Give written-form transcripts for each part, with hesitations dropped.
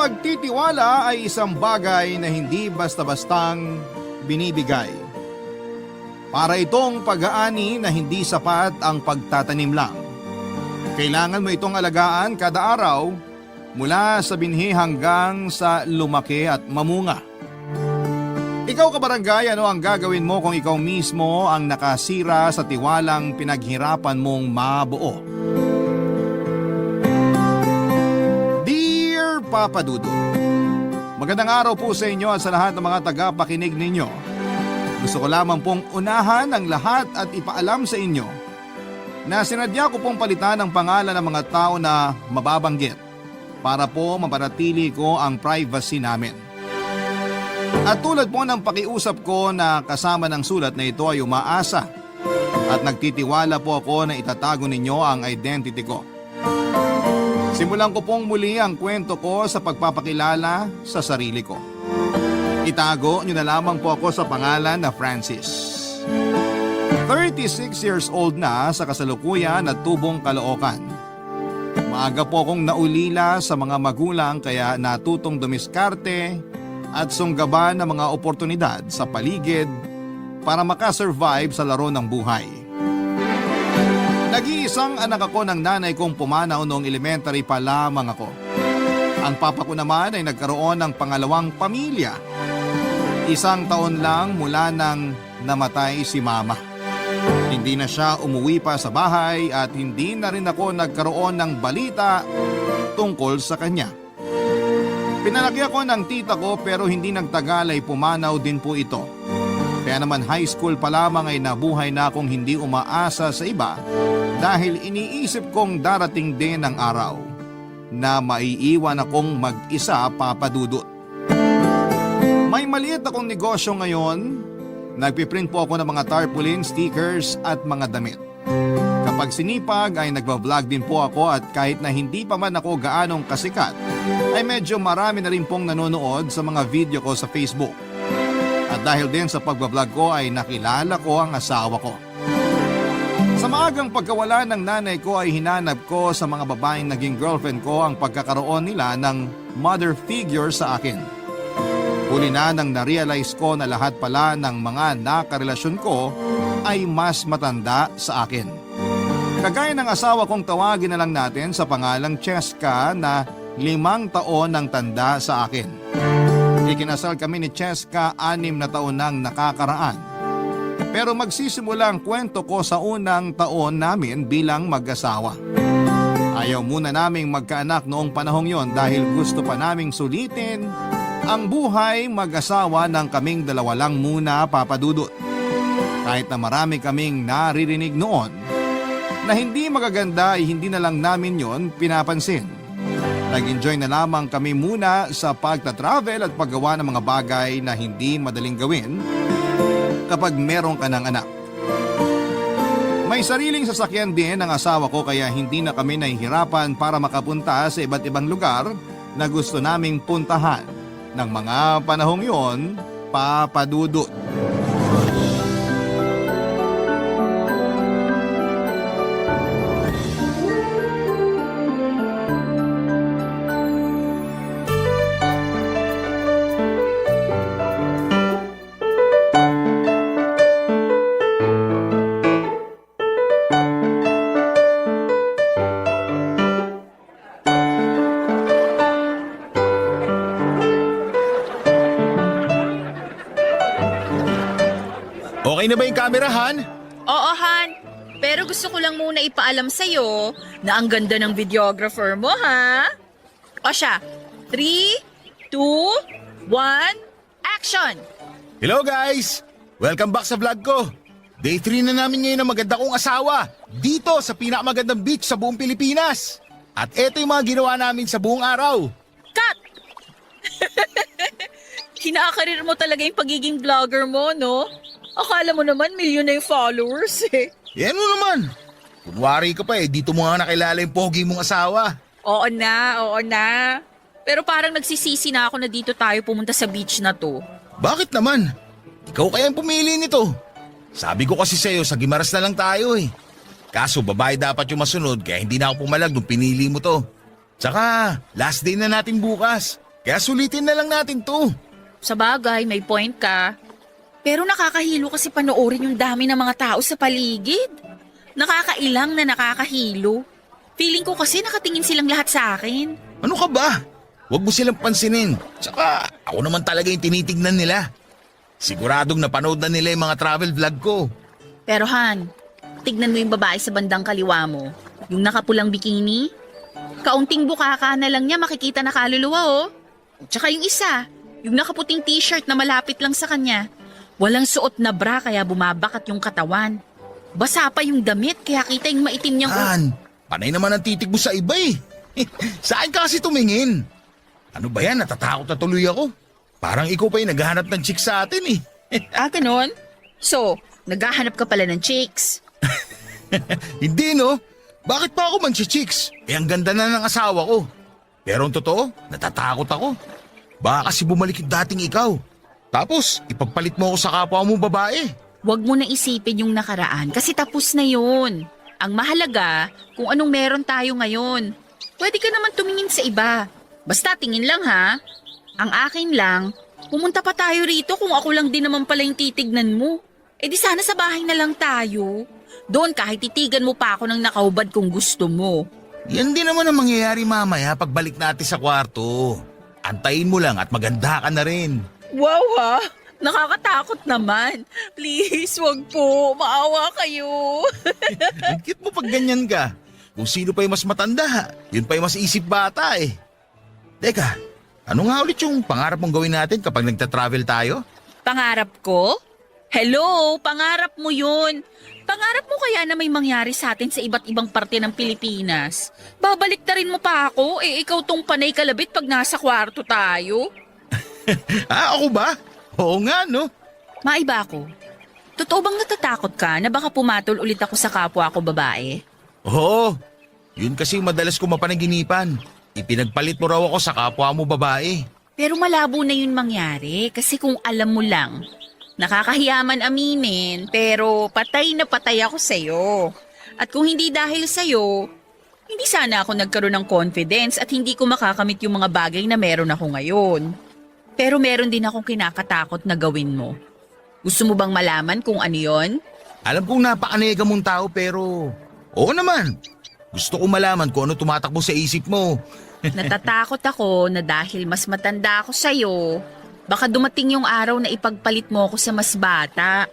pagtitiwala ay isang bagay na hindi basta-bastang binibigay. Para itong pag-aani na hindi sapat ang pagtatanim lang. Kailangan mo itong alagaan kada araw mula sa binhi hanggang sa lumaki at mamunga. Ikaw kabarangay, ano ang gagawin mo kung ikaw mismo ang nakasira sa tiwalang pinaghirapan mong mabuo? Dear Papa Dudut, magandang araw po sa inyo at sa lahat ng mga tagapakinig ninyo. Gusto ko lamang pong unahan ang lahat at ipaalam sa inyo na sinadya ko pong palitan ang pangalan ng mga tao na mababanggit para po mapanatili ko ang privacy namin. At tulad po ng pakiusap ko na kasama ng sulat na ito ay umaasa at nagtitiwala po ako na itatago ninyo ang identity ko. Simulan ko pong muli ang kwento ko sa pagpapakilala sa sarili ko. Itago nyo na lamang po ako sa pangalan na Francis. 36 years old na sa kasalukuyan at tubong Caloocan. Maaga po akong naulila sa mga magulang kaya natutong dumiskarte at sunggaban ng mga oportunidad sa paligid para makasurvive sa laro ng buhay. Nag-iisang anak ako ng nanay kong pumanaw noong elementary pa lamang ako. Ang papa ko naman ay nagkaroon ng pangalawang pamilya. 1 taon lang mula nang namatay si mama. Hindi na siya umuwi pa sa bahay at hindi na rin ako nagkaroon ng balita tungkol sa kanya. Pinalaki ako ng tita ko pero hindi nagtagal ay pumanaw din po ito. Kaya naman high school pa lamang ay nabuhay na akong hindi umaasa sa iba dahil iniisip kong darating din ang araw na maiiwan akong mag-isa, Papa Dudut. May maliit akong negosyo ngayon. Nagpiprint po ako ng mga tarpaulin, stickers at mga damit. Kapag sinipag ay nagbablog din po ako at kahit na hindi pa man ako gaanong kasikat, ay medyo marami na rin pong nanonood sa mga video ko sa Facebook. At dahil din sa pagbablog ko ay nakilala ko ang asawa ko. Sa maagang pagkawala ng nanay ko ay hinanap ko sa mga babaeng naging girlfriend ko ang pagkakaroon nila ng mother figure sa akin. Huli na nang na-realize ko na lahat pala ng mga nakarelasyon ko ay mas matanda sa akin. Kagaya ng asawa kong tawagin na lang natin sa pangalang Cheska na 5 taon ang tanda sa akin. Ikinasal kami ni Cheska 6 na taon nang nakakaraan. Pero magsisimula ang kwento ko sa unang taon namin bilang mag-asawa. Ayaw muna naming magkaanak noong panahong yon dahil gusto pa naming sulitin ang buhay mag-asawa ng kaming dalawa lang muna, Papa Dudut. Kahit na marami kaming naririnig noon na hindi magaganda ay hindi na lang namin yon pinapansin. Nag-enjoy na lamang kami muna sa pagta-travel at paggawa ng mga bagay na hindi madaling gawin kapag meron ka ng anak. May sariling sasakyan din ang asawa ko kaya hindi na kami nahihirapan para makapunta sa iba't ibang lugar na gusto naming puntahan. Ng mga panahong yon, Papa Dudut. Okay na ba yung camera, Han? Oo, Han. Pero gusto ko lang muna ipaalam sa'yo na ang ganda ng videographer mo, ha? O siya, 3, 2, 1, action! Hello guys! Welcome back sa vlog ko. Day 3 na namin ngayon ng maganda kong asawa. Dito sa pinakamagandang beach sa buong Pilipinas. At eto yung mga ginawa namin sa buong araw. Cut! Kinakarir mo talaga yung pagiging vlogger mo, no? Akala mo naman milyon na yung followers eh. Yan mo naman. Kunwari ka pa dito mo nga nakilala yung pogi mong asawa. Oo na. Pero parang nagsisisi na ako na dito tayo pumunta sa beach na to. Bakit naman? Ikaw kaya ang pumili nito. Sabi ko kasi sa'yo, sa Gimaras na lang tayo eh. Kaso babae dapat yung masunod kaya hindi na ako pumalag nung pinili mo to. Tsaka, last day na natin bukas. Kaya sulitin na lang natin to. Sa bagay, may point ka. Pero nakakahilo kasi panoorin yung dami ng mga tao sa paligid. Nakakailang na nakakahilo. Feeling ko kasi nakatingin silang lahat sa akin. Ano ka ba? Huwag mo silang pansinin. Tsaka ako naman talaga yung tinitignan nila. Siguradong napanood na nila yung mga travel vlog ko. Pero Han, tignan mo yung babae sa bandang kaliwa mo. Yung nakapulang bikini. Kaunting bukaka na lang niya makikita na kaluluwa oh. Tsaka yung isa, yung nakaputing t-shirt na malapit lang sa kanya. Walang suot na bra kaya bumabakat yung katawan. Basa pa yung damit kaya kita yung maitim niyang... Han, panay naman ang titig mo sa iba eh. Saan ka kasi tumingin? Ano ba yan? Natatakot na tuloy ako. Parang ikaw pa yung naghahanap ng chick sa atin eh. Ganon? So, naghahanap ka pala ng chicks. Hindi no? Bakit pa ako manchi-chicks? Eh ang ganda na ng asawa ko. Pero ang totoo, natatakot ako. Baka kasi bumalik yung dating ikaw. Tapos, ipagpalit mo ako sa kapwa mo babae. Huwag mo na isipin yung nakaraan kasi tapos na yun. Ang mahalaga, kung anong meron tayo ngayon. Pwede ka naman tumingin sa iba. Basta tingin lang ha. Ang akin lang, pumunta pa tayo rito kung ako lang din naman pala yung titignan mo. Eh di sana sa bahay na lang tayo. Doon kahit titigan mo pa ako ng nakaubad kung gusto mo. Yan din naman ang mangyayari mamaya pagbalik natin sa kwarto. Antayin mo lang at maganda ka na rin. Wow ha! Nakakatakot naman. Please, wag po. Maawa kayo. Ang cute mo pag ganyan ka. Kung sino pa yung mas matanda, yun pa yung mas isip bata eh. Teka, ano nga ulit yung pangarap mong gawin natin kapag nagta-travel tayo? Pangarap ko? Hello, pangarap mo yun. Pangarap mo kaya na may mangyari sa atin sa iba't ibang parte ng Pilipinas? Babalik na rin mo pa ako, eh ikaw tong panay kalabit pag nasa kwarto tayo. Ako ba? Oo nga no. Maiba ako. Totoo bang natatakot ka na baka pumatol ulit ako sa kapwa ko babae? Oo, yun kasi madalas ko mapanaginipan. Ipinagpalit mo raw ako sa kapwa mo babae. Pero malabo na yun mangyari kasi kung alam mo lang, nakakahiyaman aminin pero patay na patay ako sa'yo. At kung hindi dahil sa'yo, hindi sana ako nagkaroon ng confidence at hindi ko makakamit yung mga bagay na meron ako ngayon. Pero meron din akong kinakatakot na gawin mo. Gusto mo bang malaman kung ano yon? Alam kong napakanega mong tao pero oo naman. Gusto ko malaman kung ano tumatakbo sa isip mo. Natatakot ako na dahil mas matanda ako sa'yo, baka dumating yung araw na ipagpalit mo ako sa mas bata.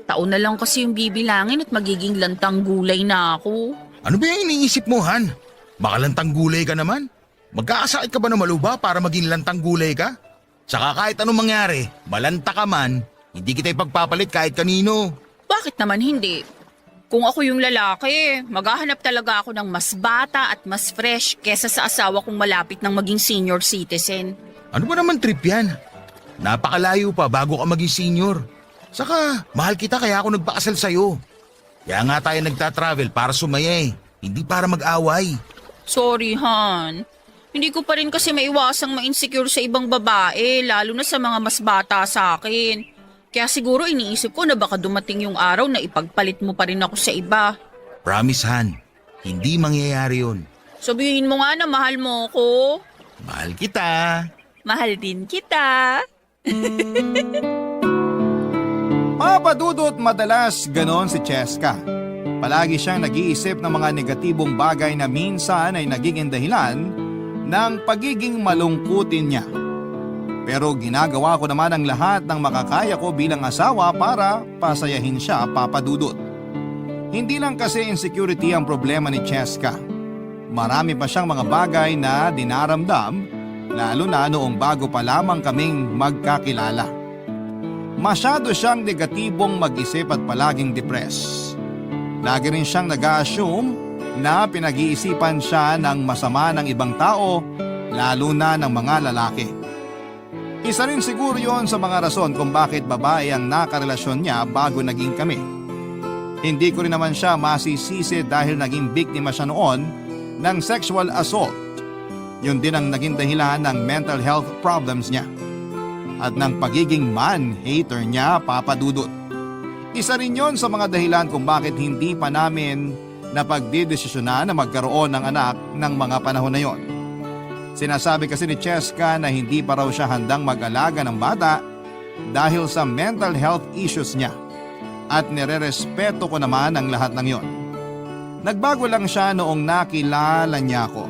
Taon na lang kasi yung bibilangin at magiging lantang gulay na ako. Ano ba yung iniisip mo, Han? Baka lantang gulay ka naman? Magkakasakit ka ba na maluba para maging lantang gulay ka? Tsaka kahit anong mangyari, malanta ka man, hindi kita ipagpapalit kahit kanino. Bakit naman hindi? Kung ako yung lalaki, maghahanap talaga ako ng mas bata at mas fresh kesa sa asawa kong malapit ng maging senior citizen. Ano ba naman trip yan? Napakalayo pa bago ka maging senior. Saka, mahal kita kaya ako nagpakasal sa'yo. Kaya nga tayo nagta-travel para sumaya eh, hindi para mag-away. Sorry, Han. Hindi ko pa rin kasi maiwasang ma-insecure sa ibang babae, lalo na sa mga mas bata sa akin. Kaya siguro iniisip ko na baka dumating yung araw na ipagpalit mo pa rin ako sa iba. Promise, Han. Hindi mangyayari yun. Sabihin mo nga na mahal mo ko. Mahal kita. Mahal din kita. Papadudot madalas ganon si Cheska. Palagi siyang nag-iisip ng mga negatibong bagay na minsan ay nagiging dahilan ng pagiging malungkutin niya. Pero ginagawa ko naman ang lahat ng makakaya ko bilang asawa para pasayahin siya, Papadudot. Hindi lang kasi insecurity ang problema ni Cheska. Marami pa siyang mga bagay na dinaramdam, lalo na noong bago pa lamang kaming magkakilala. Masyado siyang negatibong mag-isip at palaging depressed. Lagi rin siyang nag-a-assume na pinag-iisipan siya ng masama ng ibang tao, lalo na ng mga lalaki. Isa rin siguro yon sa mga rason kung bakit babae ang nakarelasyon niya bago naging kami. Hindi ko rin naman siya masisisi dahil naging biktima siya noon ng sexual assault. Yun din ang naging dahilan ng mental health problems niya. At ng pagiging man-hater niya, Papadudot. Isa rin yon sa mga dahilan kung bakit hindi pa namin napagdidesisyonan na magkaroon ng anak ng mga panahon na yon. Sinasabi kasi ni Cheska na hindi pa raw siya handang mag-alaga ng bata dahil sa mental health issues niya. At nirerespeto ko naman ang lahat ng yon. Nagbago lang siya noong nakilala niya ako.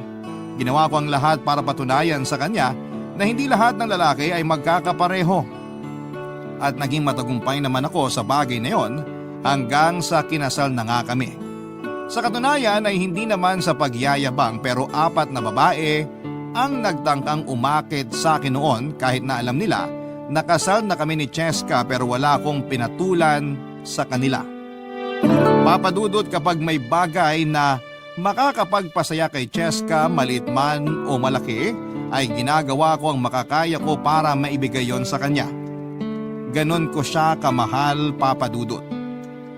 Ginawa ko ang lahat para patunayan sa kanya na hindi lahat ng lalaki ay magkakapareho. At naging matagumpay naman ako sa bagay na yon hanggang sa kinasal na nga kami. Sa katunayan ay hindi naman sa pagyayabang pero 4 na babae ang nagtangkang umakit sa akin noon kahit na alam nila nakasal na kami ni Cheska pero wala akong pinatulan sa kanila. Papadudot kapag may bagay na makakapagpasaya kay Cheska maliit man o malaki ay ginagawa ko ang makakaya ko para maibigay yon sa kanya. Ganon ko siya kamahal, Papadudot.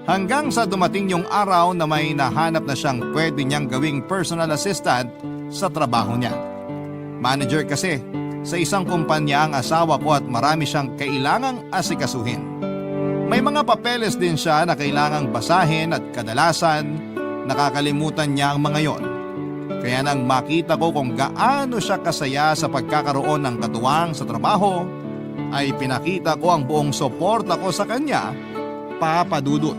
Hanggang sa dumating yung araw na may nahanap na siyang pwede niyang gawing personal assistant sa trabaho niya. Manager kasi sa isang kumpanya ang asawa ko at marami siyang kailangang asikasuhin. May mga papeles din siya na kailangang basahin at kadalasan nakakalimutan niya ang mga yon. Kaya nang makita ko kung gaano siya kasaya sa pagkakaroon ng katuwang sa trabaho, ay pinakita ko ang buong suporta ko sa kanya, Papadudot.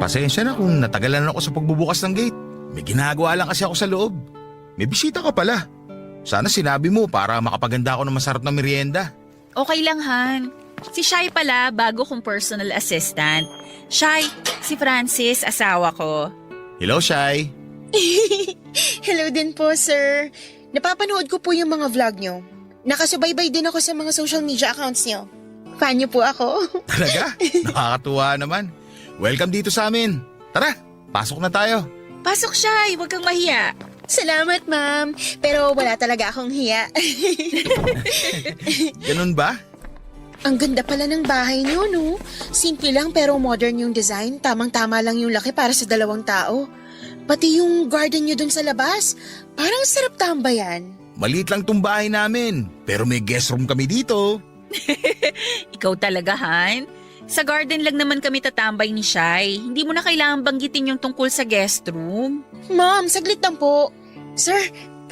Pasensya na kung natagalan ako sa pagbubukas ng gate. May ginagawa lang kasi ako sa loob. May bisita ka pala. Sana sinabi mo para makapaganda ako ng masarap na merienda. Okay lang, Han. Si Shai pala, bago kong personal assistant. Shai, si Francis, asawa ko. Hello, Shai. Hello din po, sir. Napapanood ko po yung mga vlog nyo. Nakasubaybay din ako sa mga social media accounts nyo. Fan nyo po ako. Talaga? Nakakatuwa naman. Welcome dito sa amin. Tara, pasok na tayo. Pasok, Shai. Huwag kang mahiya. Salamat, ma'am. Pero wala talaga akong hiya. Ganun ba? Ang ganda pala ng bahay nyo, no? Simple lang pero modern yung design. Tamang-tama lang yung laki para sa 2 tao. Pati yung garden nyo dun sa labas. Parang sarap tambayan. Maliit lang tong bahay namin. Pero may guest room kami dito. Ikaw talaga, Han. Sa garden lang naman kami tatambay ni Shai. Hindi mo na kailangan banggitin yung tungkol sa guest room. Ma'am, saglit lang po. Sir,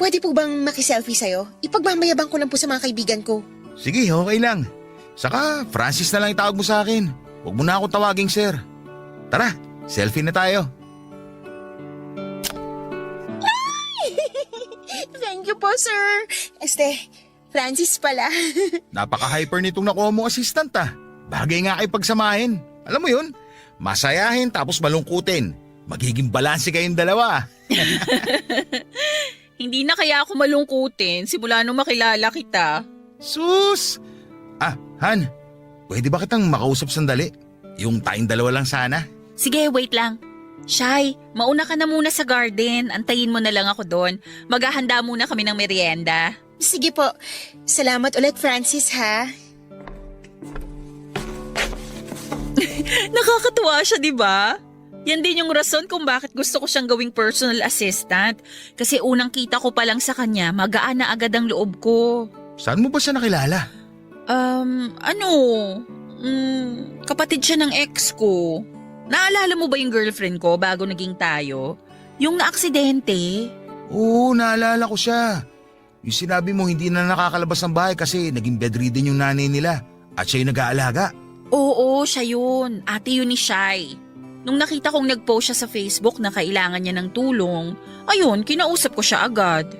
pwede po bang makiselfie sa'yo? Ipagmamayabang ko lang po sa mga kaibigan ko. Sige, okay lang. Saka, Francis na lang itawag mo sa akin. Huwag mo na akong tawaging sir. Tara, selfie na tayo. Thank you po, sir. Francis pala. Napaka-hyper nitong nakuha mong assistant ah. Bagay nga kayo pagsamahin. Alam mo yun, masayahin tapos malungkutin. Magiging balanse kayong dalawa. Hindi na kaya ako malungkutin simula nung makilala kita. Sus! Han, pwede ba kitang makausap sandali? Yung tayong dalawa lang sana. Sige, wait lang. Shai, mauna ka na muna sa garden. Antayin mo na lang ako doon. Maghahanda muna kami ng merienda. Sige po. Salamat ulit, Francis, ha? Nakakatuwa siya, di ba? Yan din yung rason kung bakit gusto ko siyang gawing personal assistant. Kasi unang kita ko pa lang sa kanya, magaan na agad ang loob ko. Saan mo ba siya nakilala? Kapatid siya ng ex ko. Naalala mo ba yung girlfriend ko bago naging tayo? Yung naaksidente? Oo, naalala ko siya. Yung sinabi mo hindi na nakakalabas ng bahay kasi naging bedridden yung nanay nila at siya yung nag-aalaga. Oo, siya yun. Ate yun ni Shai. Nung nakita kong nag-post siya sa Facebook na kailangan niya ng tulong, ayun, kinausap ko siya agad.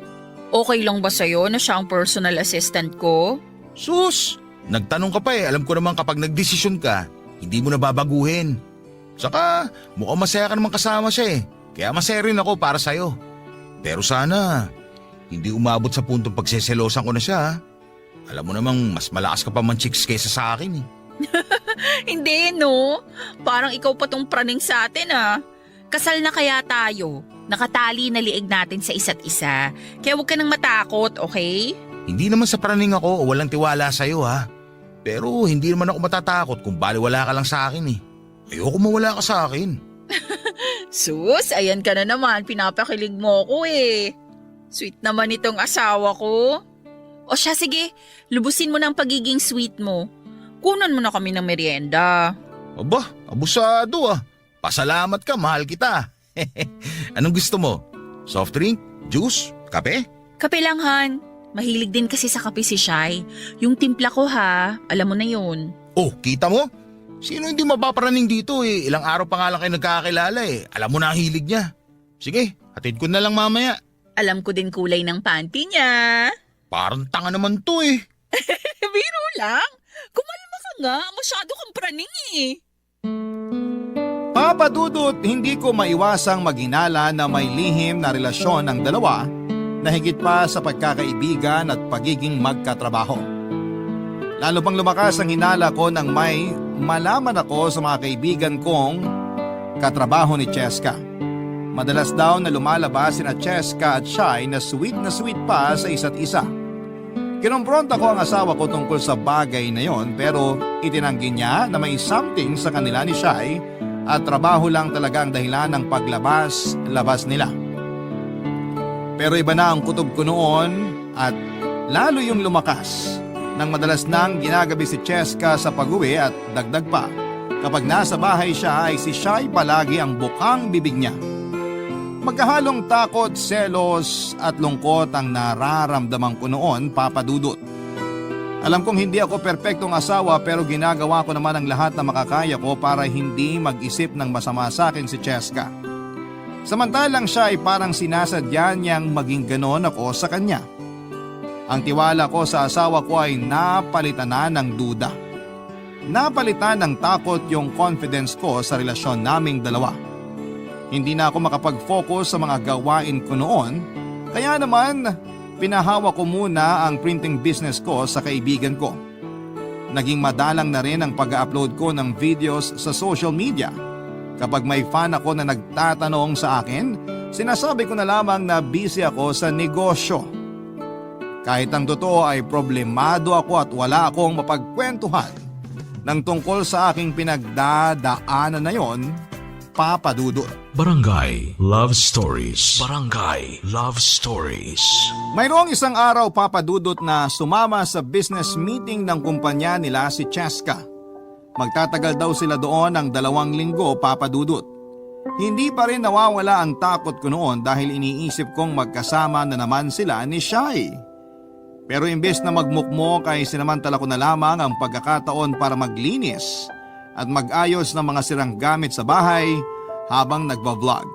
Okay lang ba sa'yo na siya ang personal assistant ko? Sus! Nagtanong ka pa eh. Alam ko naman kapag nagdesisyon ka, hindi mo na babaguhin. Saka mukhang masaya ka naman kasama siya eh. Kaya masaya rin ako para sa'yo. Pero sana, hindi umabot sa puntong pagseselosan ko na siya. Alam mo namang mas malakas ka pa man chicks kaysa sa akin eh. Hindi, no? Parang ikaw pa tong praning sa atin, ah. Kasal na kaya tayo. Nakatali na liig natin sa isa't isa. Kaya huwag ka nang matakot, okay? Hindi naman sa praning ako o walang tiwala sa'yo ha. Pero hindi naman ako matatakot kung baliwala ka lang sa akin eh. Ayoko mawala ka sa akin. Sus, ayan ka na naman. Pinapakilig mo ko eh. Sweet naman itong asawa ko. O siya, sige, lubusin mo ng pagiging sweet mo. Kunan mo na kami ng merienda. Aba, abusado ah. Pasalamat ka, mahal kita. Anong gusto mo? Soft drink? Juice? Kape? Kape lang, Han. Mahilig din kasi sa kape si Shai. Yung timpla ko ha, alam mo na yun. Oh, kita mo? Sino hindi mapaparaning dito eh? Ilang araw pa nga lang kayo nagkakilala eh. Alam mo na ang hilig niya. Sige, hatid ko na lang mamaya. Alam ko din kulay ng panty niya. Parang tanga naman to eh. Biro lang. Kumalma ka nga, masyado kang praning eh. Papa Dudut, hindi ko maiwasang maghinala na may lihim na relasyon ng dalawa na higit pa sa pagkakaibigan at pagiging magkatrabaho. Lalo pang lumakas ang hinala ko nang may malaman ako sa mga kaibigan kong katrabaho ni Cheska. Madalas daw na lumalabas sina Cheska at Shai na sweet pa sa isa't isa. Kinompronta ko ang asawa ko tungkol sa bagay na yon pero itinanggi niya na may something sa kanila ni Shai at trabaho lang talaga ang dahilan ng paglabas nila. Pero iba na ang kutob ko noon at lalo yung lumakas nang madalas nang ginagabi si Cheska sa pag-uwi at dagdag pa. Kapag nasa bahay siya ay si Shai palagi ang bukang bibig niya. Magkahalong takot, selos at lungkot ang nararamdaman ko noon, Papa Dudut. Alam kong hindi ako perpektong asawa pero ginagawa ko naman ang lahat na makakaya ko para hindi mag-isip ng masama sa akin si Cheska. Samantalang siya ay parang sinasadya niyang maging ganon ako sa kanya. Ang tiwala ko sa asawa ko ay napalitan na ng duda. Napalitan ng takot yung confidence ko sa relasyon naming dalawa. Hindi na ako makapag-focus sa mga gawain ko noon, kaya naman pinahawa ko muna ang printing business ko sa kaibigan ko. Naging madalang na rin ang pag-upload ko ng videos sa social media. Kapag may fan ako na nagtatanong sa akin, sinasabi ko na lamang na busy ako sa negosyo. Kahit ang totoo ay problemado ako at wala akong mapagkwentuhan ng tungkol sa aking pinagdadaanan na yon, Papa Dudut. Barangay Love Stories. Barangay Love Stories. Mayroong isang araw, Papa Dudut, na sumama sa business meeting ng kumpanya nila si Cheska. Magtatagal daw sila doon ng 2 linggo, Papa Dudut. Hindi pa rin nawawala ang takot ko noon dahil iniisip kong magkasama na naman sila ni Shai. Pero imbes na magmukmok ay sinamantala ko na lamang ang pagkakataon para maglinis at mag-ayos ng mga sirang gamit sa bahay habang nagva-vlog.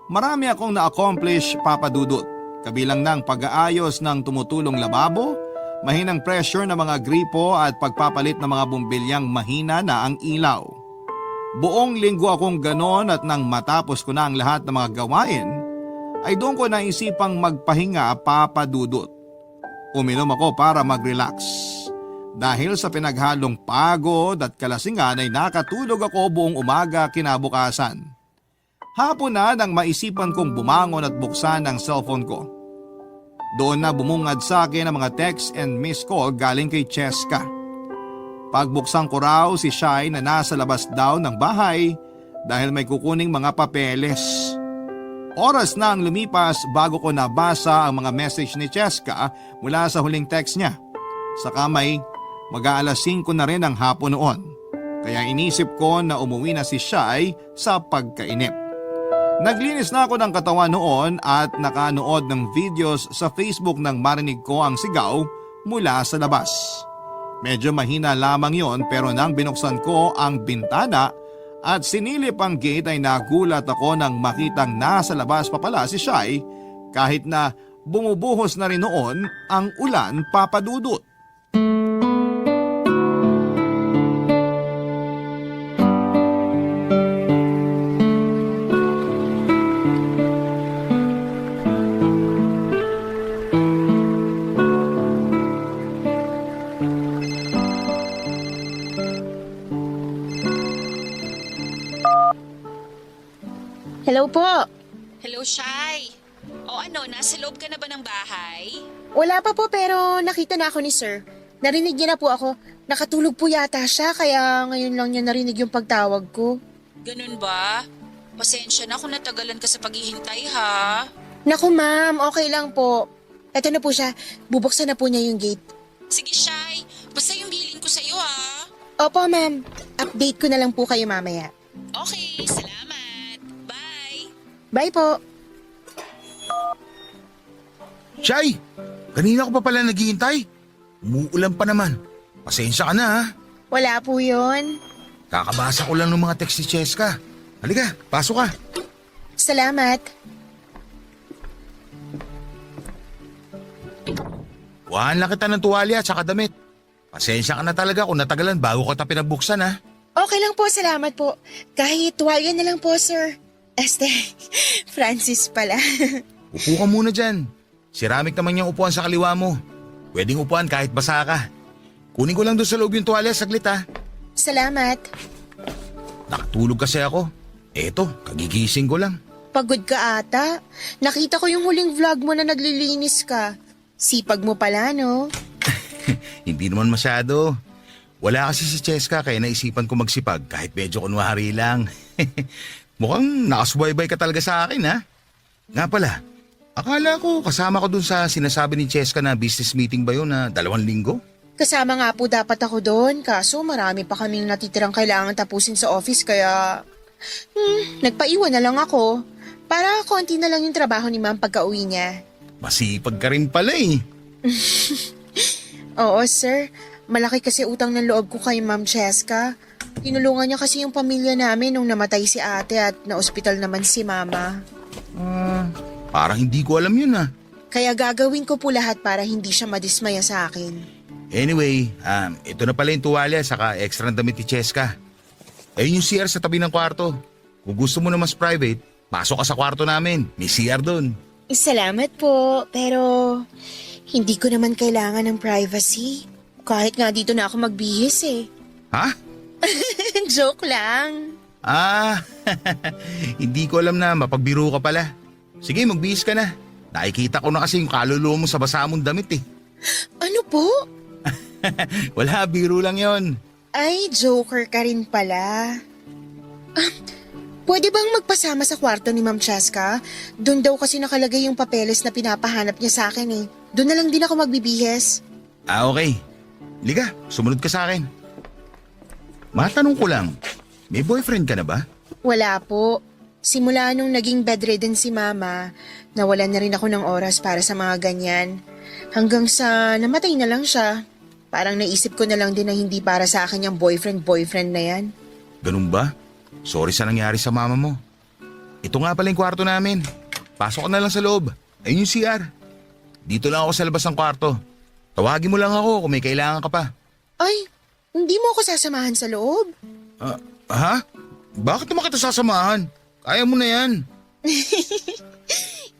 Marami akong na-accomplish, Papa Dudut, kabilang ng pag-aayos ng tumutulong lababo, mahinang pressure ng mga gripo at pagpapalit ng mga bumbilyang mahina na ang ilaw. Buong linggo akong ganon at nang matapos ko na ang lahat ng mga gawain, ay doon ko naisipang magpahinga, Papa Dudut. Uminom ako para mag-relax. Dahil sa pinaghalong pagod at kalasingan ay nakatulog ako buong umaga kinabukasan. Hapon na nang maisipan kong bumangon at buksan ang cellphone ko. Doon na bumungad sa akin ang mga text and missed call galing kay Cheska. Pagbuksan ko raw si Shai na nasa labas daw ng bahay dahil may kukuning mga papeles. Oras na ang lumipas bago ko nabasa ang mga message ni Cheska mula sa huling text niya. Saka may mag-aalas 5 na rin ang hapon noon. Kaya inisip ko na umuwi na si Shai sa pagkainip. Naglinis na ako ng katawan noon at nakanood ng videos sa Facebook nang marinig ko ang sigaw mula sa labas. Medyo mahina lamang yon pero nang binuksan ko ang bintana at sinilip ang gate ay nagulat ako nang makitang nasa labas pa pala si Shai kahit na bumubuhos na rin noon ang ulan, Papa Dudut. Hello po. Hello, Shai. O ano, nasa loob ka na ba ng bahay? Wala pa po pero nakita na ako ni sir. Narinig niya na po ako. Nakatulog po yata siya kaya ngayon lang niya narinig yung pagtawag ko. Ganun ba? Pasensya na kung natagalan ka sa paghihintay ha. Naku ma'am, okay lang po. Eto na po siya. Bubuksan na po niya yung gate. Sige, Shy. Basta yung bilin ko sa'yo, ha? Opo ma'am. Update ko na lang po kayo mamaya. Okay, salamat. Bye. Bye po. Shay, kanina ko pa pala naghihintay. Umuulan pa naman. Pasensya ka na ha. Wala po yun. Kakabasa ko lang ng mga text ni Cheska. Halika, pasok ka. Salamat. Kuhaan lang kita ng tuwalya at saka damit. Pasensya ka na talaga kung natagalan bago ka pinabuksan ha. Okay lang po, salamat po. Kahit tuwalya na lang po, sir. Francis pala. Upo ka muna dyan. Ceramic naman yung upuan sa kaliwa mo. Pwedeng upuan kahit basa ka. Kunin ko lang doon sa loob yung tuwalya saglit ha. Salamat. Nakatulog kasi ako. Eto, kagigising ko lang. Pagod ka ata. Nakita ko yung huling vlog mo na naglilinis ka. Sipag mo pala, no? Hindi naman masyado. Wala kasi si Cheska kaya naisipan ko magsipag kahit medyo kunwari lang. Mukhang nakasubaybay ka talaga sa akin ha. Nga pala, akala ko kasama ko dun sa sinasabi ni Cheska na business meeting ba yun na 2 linggo? Kasama nga po dapat ako doon, kaso marami pa kaming natitirang kailangan tapusin sa office kaya... nagpaiwan na lang ako. Para konti na lang yung trabaho ni ma'am pagka-uwi niya. Masipag ka rin pala eh. Oo, sir. Malaki kasi utang ng loob ko kay Ma'am Cheska. Tinulungan niya kasi yung pamilya namin nung namatay si ate at na-ospital naman si mama. Parang hindi ko alam yun ah. Kaya gagawin ko po lahat para hindi siya madismaya sa akin. Anyway, ito na pala yung tuwalya saka extra na damit ni Cheska. Ayun yung CR sa tabi ng kwarto. Kung gusto mo na mas private, pasok ka sa kwarto namin. May CR doon. Salamat po, pero hindi ko naman kailangan ng privacy. Kahit nga dito na ako magbihis eh. Ha? Joke lang. Hindi ko alam na mapagbiro ka pala. Sige, magbihis ka na. Nakikita ko na kasi yung kaluluwa mo sa basa mong damit eh. Ano po? Wala, biro lang yon. Ay, joker ka rin pala. Pwede bang magpasama sa kwarto ni Ma'am Cheska? Doon daw kasi nakalagay yung papeles na pinapahanap niya sa akin eh. Doon na lang din ako magbibihes. Okay. Liga, sumunod ka sa akin. Matanong ko lang, may boyfriend ka na ba? Wala po. Simula nung naging bedridden si Mama, nawalan na rin ako ng oras para sa mga ganyan. Hanggang sa namatay na lang siya. Parang naisip ko na lang din na hindi para sa akin yung boyfriend na yan. Ganun ba? Sorry sa nangyari sa mama mo. Ito nga pala yung kwarto namin. Pasok ka na lang sa loob. Ayun yung CR. Dito lang ako sa labas ng kwarto. Tawagin mo lang ako kung may kailangan ka pa. Ay, hindi mo ako sasamahan sa loob? Ha? Bakit naman kita sasamahan? Kaya mo na yan.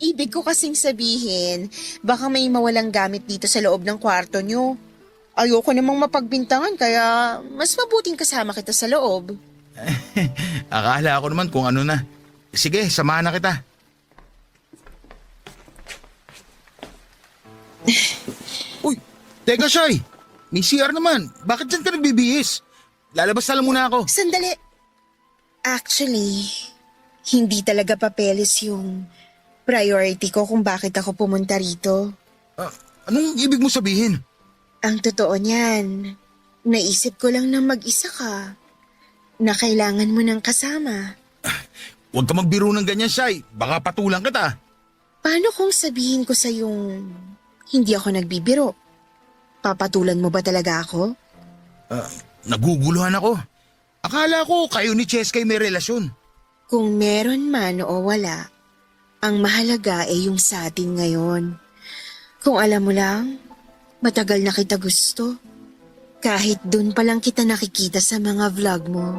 Ibig ko kasing sabihin, baka may mawalang gamit dito sa loob ng kwarto nyo. Ayoko namang mapagbintangan kaya mas mabuting kasama kita sa loob. Akala ko naman kung ano na. Sige, samahan na kita. Uy, teka Shy. May CR naman. Bakit dyan ka nagbibihis? Lalabas na lang muna ako. Sandali. Actually, hindi talaga papeles yung priority ko kung bakit ako pumunta rito. Anong ibig mo sabihin? Ang totoo niyan, naisip ko lang na mag-isa ka. Na kailangan mo ng kasama. Huwag ka magbiro ng ganyan, Shy. Baka patulang kita. Paano kung sabihin ko sa yung hindi ako nagbibiro? Papatulan mo ba talaga ako? Naguguluhan ako. Akala ko kayo ni Cheska may relasyon. Kung meron man o wala, ang mahalaga ay yung sa atin ngayon. Kung alam mo lang, matagal na kita gusto. Kahit dun pa lang kita nakikita sa mga vlog mo.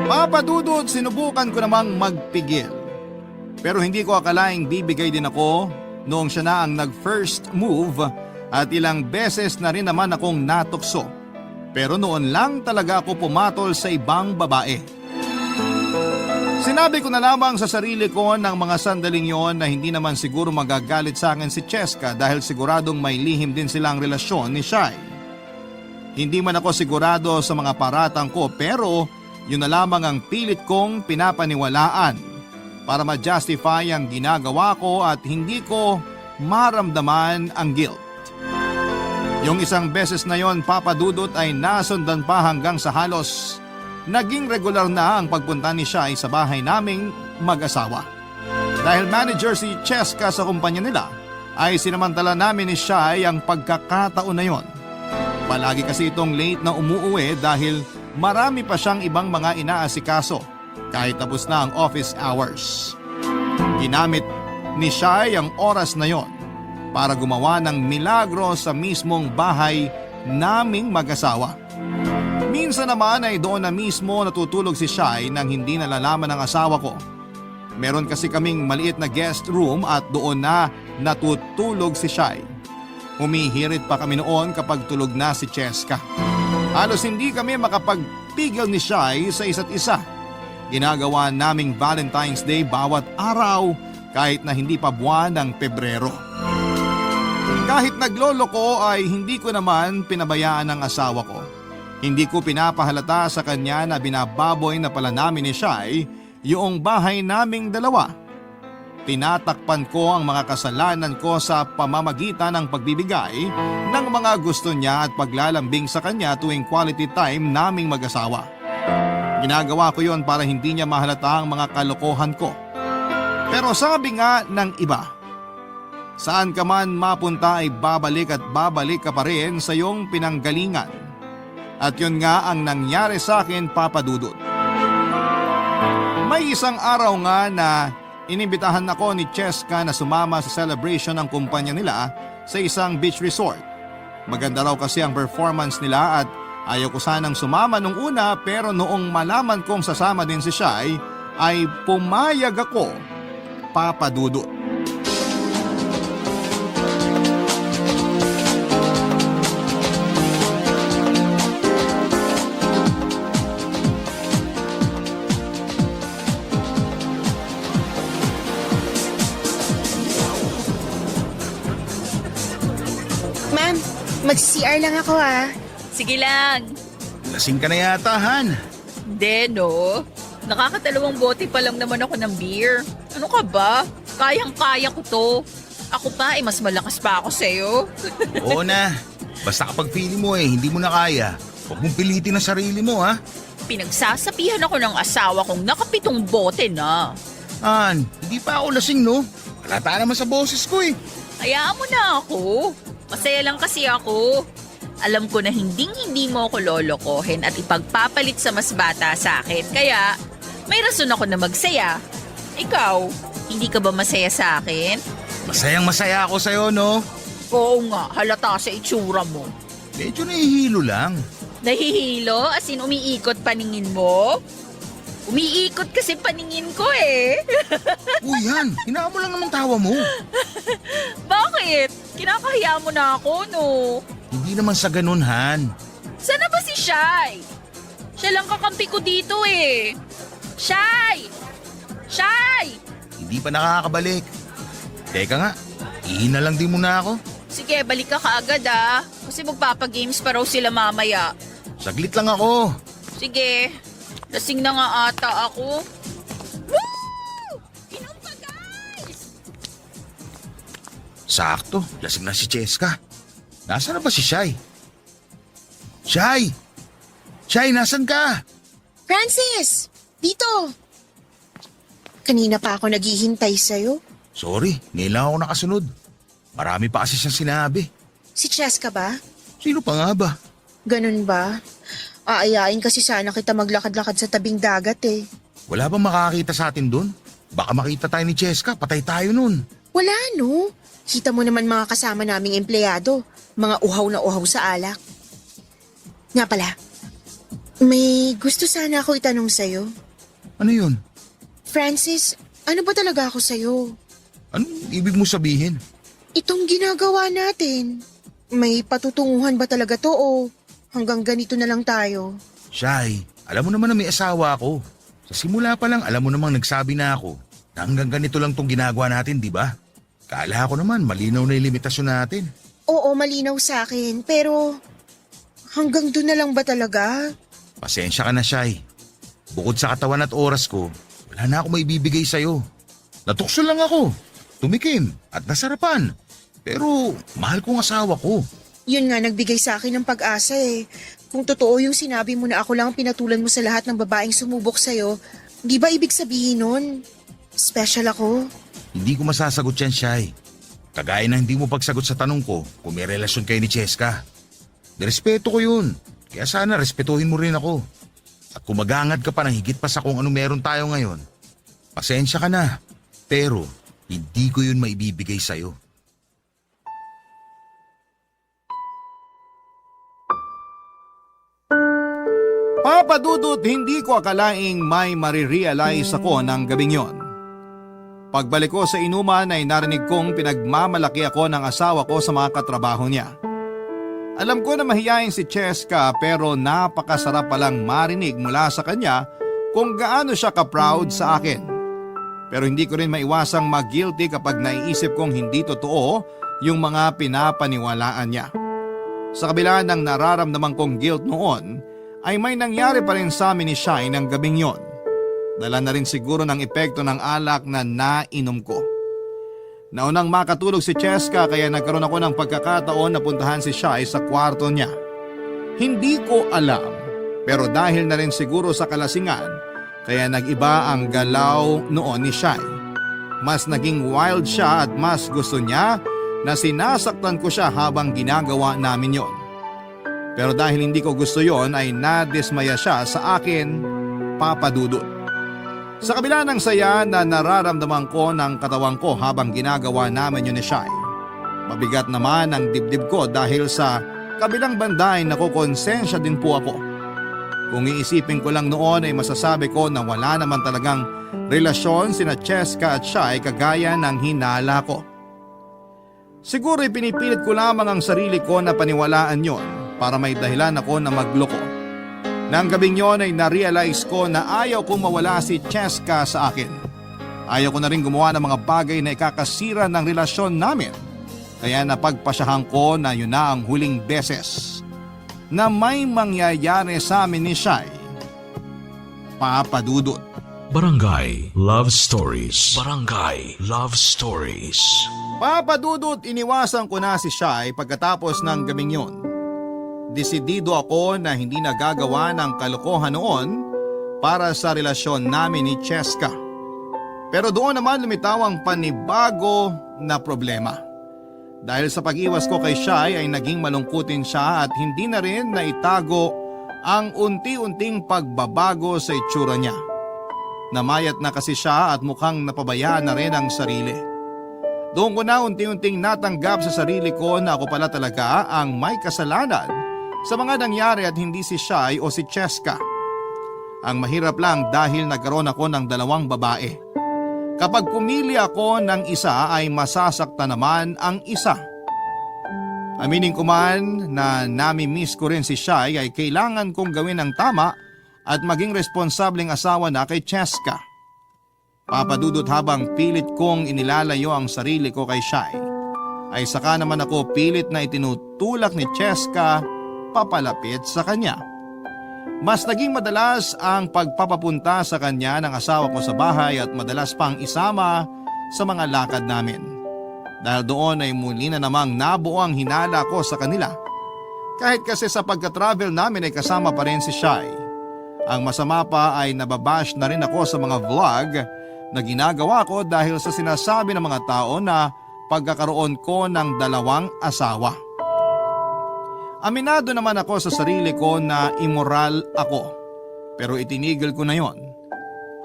Papa Dudut, sinubukan ko namang magpigil. Pero hindi ko akalaing bibigay din ako noong siya na ang nag-first move at ilang beses na rin naman akong natukso. Pero noon lang talaga ako pumatol sa ibang babae. Sinabi ko na lamang sa sarili ko ng mga sandaling yon na hindi naman siguro magagalit sa akin si Cheska dahil siguradong may lihim din silang relasyon ni Shy. Hindi man ako sigurado sa mga paratang ko pero yun na lamang ang pilit kong pinapaniwalaan para ma-justify ang ginagawa ko at hindi ko maramdaman ang guilt. Yung isang beses na yon, Papa Dudut, ay nasundan pa hanggang sa halos naging regular na ang pagpunta ni Shai sa bahay naming mag-asawa. Dahil manager si Cheska sa kumpanya nila, ay sinamantala namin ni Shai ang pagkakataon na yon. Palagi kasi itong late na umuuwi dahil marami pa siyang ibang mga inaasikaso kahit tapos na ang office hours. Ginamit ni Shai ang oras na yon para gumawa ng milagro sa mismong bahay naming mag-asawa. Minsan naman ay doon na mismo natutulog si Shai nang hindi nalalaman ng asawa ko. Meron kasi kaming maliit na guest room at doon na natutulog si Shai. Humihirit pa kami noon kapag tulog na si Cheska. Halos hindi kami makapagpigil ni Shai sa isa't isa. Ginagawa naming Valentine's Day bawat araw kahit na hindi pa buwan ng Pebrero. Kahit nagloloko ay hindi ko naman pinabayaan ang asawa ko. Hindi ko pinapahalata sa kanya na binababoy na pala namin ni Shai yung bahay naming dalawa. Tinatakpan ko ang mga kasalanan ko sa pamamagitan ng pagbibigay ng mga gusto niya at paglalambing sa kanya tuwing quality time naming mag-asawa. Ginagawa ko yon para hindi niya mahalata ang mga kalokohan ko. Pero sabi nga ng iba, saan ka man mapunta ay babalik at babalik ka pa rin sa iyong pinanggalingan. At yun nga ang nangyari sa akin, Papa Dudut. May isang araw nga na inimbitahan ako ni Cheska na sumama sa celebration ng kumpanya nila sa isang beach resort. Maganda raw kasi ang performance nila at ayaw ko sanang sumama nung una, pero noong malaman kong sasama din si Shai ay pumayag ako, Papa Dudut. Ma'am, mag-CR lang ako Sige lang. Lasing ka na yata, Han. Hindi, no? Nakakatalawang bote pa lang naman ako ng beer. Ano ka ba? Kayang-kaya ko to. Ako pa, mas malakas pa ako sa'yo. Oo na. Basta kapag feeling mo hindi mo na kaya, huwag mong pilitin ang sarili mo, ha? Pinagsasabihan ako ng asawa kong nakapitong bote na. Han, hindi pa ako lasing, no? Halata naman sa boses ko, Hayaan mo na ako. Masaya lang kasi ako. Alam ko na hindi mo ako lolokohin at ipagpapalit sa mas bata sa akin. Kaya, may rason ako na magsaya. Ikaw, hindi ka ba masaya sa akin? Masayang masaya ako sa'yo, no? Oo nga, halata sa itsura mo. Medyo nahihilo lang. Nahihilo? As in, umiikot paningin mo? Umiikot kasi paningin ko Uy, Han, hinaan mo lang naman tawa mo. Bakit? Kinakahiya mo na ako, no? Hindi naman sa ganun, Han. Sana ba si Shai? Siya lang kakampi ko dito Shai! Shai! Hindi pa nakakabalik. Teka nga, ihina lang din muna ako. Sige, balik ka kaagad Kasi magpapagames pa raw sila mamaya. Saglit lang ako. Sige, lasing na nga ata ako. Woo! Inom pa, guys! Sakto, lasing na si Cheska. Nasaan na ba si Shai? Shai! Shai, nasan ka? Francis! Dito! Kanina pa ako naghihintay sa'yo. Sorry, ngayon lang ako nakasunod. Marami pa kasi siyang sinabi. Si Cheska ba? Sino pa nga ba? Ganun ba? Aayain kasi sana kita maglakad-lakad sa tabing dagat Wala bang makakita sa atin dun? Baka makita tayo ni Cheska, patay tayo nun. Wala no. Kita mo naman mga kasama naming empleyado. Mga uhaw na uhaw sa alak. Nga pala, may gusto sana ako itanong sa'yo. Ano yun? Francis, ano ba talaga ako sa'yo? Anong ibig mo sabihin? Itong ginagawa natin, may patutunguhan ba talaga to o hanggang ganito na lang tayo? Shai, alam mo naman na may asawa ako. Sa simula pa lang alam mo namang nagsabi na ako na hanggang ganito lang tong ginagawa natin, di ba? Kala ko naman malinaw na yung limitasyon natin. Oo, malinaw sa akin, pero hanggang doon na lang ba talaga? Pasensya ka na, Shai. Bukod sa katawan at oras ko, wala na ako maibibigay sa'yo. Natukso lang ako, tumikim at nasarapan. Pero mahal kong asawa ko. Yun nga nagbigay sa akin ng pag-asa eh. Kung totoo yung sinabi mo na ako lang ang pinatulan mo sa lahat ng babaeng sumubok sa'yo, di ba ibig sabihin nun? Special ako. Hindi ko masasagot yan, Shai. Kagaya na hindi mo pagsagot sa tanong ko kung may relasyon kayo ni Cheska. Nirespeto ko yun, kaya sana respetuhin mo rin ako. At kung maghangad ka pa ng higit pa sa kung ano meron tayo ngayon, pasensya ka na. Pero hindi ko yun maibibigay sa'yo. Papa Dudut, hindi ko akalaing may marirealize ako ng gabing yon. Pagbalik ko sa inuman ay narinig kong pinagmamalaki ako ng asawa ko sa mga katrabaho niya. Alam ko na mahiyain si Cheska pero napakasarap palang marinig mula sa kanya kung gaano siya ka-proud sa akin. Pero hindi ko rin maiwasang mag-guilty kapag naiisip kong hindi totoo yung mga pinapaniwalaan niya. Sa kabila ng nararamdaman kong guilt noon, ay may nangyari pa rin sa amin ni Shai ng gabing yon. Dala na rin siguro ng epekto ng alak na nainom ko. Naunang makatulog si Cheska kaya nagkaroon ako ng pagkakataon na puntahan si Shai sa kwarto niya. Hindi ko alam, pero dahil na rin siguro sa kalasingan, kaya nag-iba ang galaw noon ni Shai. Mas naging wild siya at mas gusto niya na sinasaktan ko siya habang ginagawa namin yon. Pero dahil hindi ko gusto yon ay nadismaya siya sa akin, Papa Dudut. Sa kabila ng saya na nararamdaman ko ng katawan ko habang ginagawa namin yun ni Shai, mabigat naman ang dibdib ko dahil sa kabilang banda ay nakukonsensya din po ako. Kung iisipin ko lang noon ay masasabi ko na wala naman talagang relasyon sina Cheska at Shai kagaya ng hinala ko. Siguro pinipilit ko lamang ang sarili ko na paniwalaan yon para may dahilan ako na magloko. Nang gabing yon ay na-realize ko na ayaw kong mawala si Cheska sa akin. Ayaw ko na rin gumawa ng mga bagay na ikakasira ng relasyon namin. Kaya napagpasyahan ko na yun na ang huling beses na may mangyayari sa amin ni Shai. Papa Dudut. Barangay Love Stories. Barangay Love Stories. Papa Dudut, iniwasan ko na si Shai pagkatapos ng gabing yon. Desidido ako na hindi nagagawa ng kalokohan noon para sa relasyon namin ni Cheska. Pero doon naman lumitaw ang panibago na problema. Dahil sa pag-iwas ko kay Shai ay naging malungkutin siya at hindi na rin naitago ang unti-unting pagbabago sa itsura niya. Namayat na kasi siya at mukhang napabayaan na rin ang sarili. Doon ko na unti-unting natanggap sa sarili ko na ako pala talaga ang may kasalanan sa mga nangyari at hindi si Shai o si Cheska. Ang mahirap lang dahil nagkaroon ako ng dalawang babae. Kapag pumili ako ng isa ay masasaktan naman ang isa. Aminin ko man na nami-miss ko rin si Shai ay kailangan kong gawin ang tama at maging responsableng asawa na kay Cheska. Papadudot habang pilit kong inilalayo ang sarili ko kay Shai, ay saka naman ako pilit na itinutulak ni Cheska papalapit sa kanya. Mas naging madalas ang pagpapapunta sa kanya ng asawa ko sa bahay at madalas pang isama sa mga lakad namin. Dahil doon ay muli na namang nabuo ang hinala ko sa kanila. Kahit kasi sa pagka-travel namin ay kasama pa rin si Shai. Ang masama pa ay nababash na rin ako sa mga vlog na ginagawa ko dahil sa sinasabi ng mga tao na pagkakaroon ko ng dalawang asawa. Aminado naman ako sa sarili ko na immoral ako, pero itinigil ko na yon.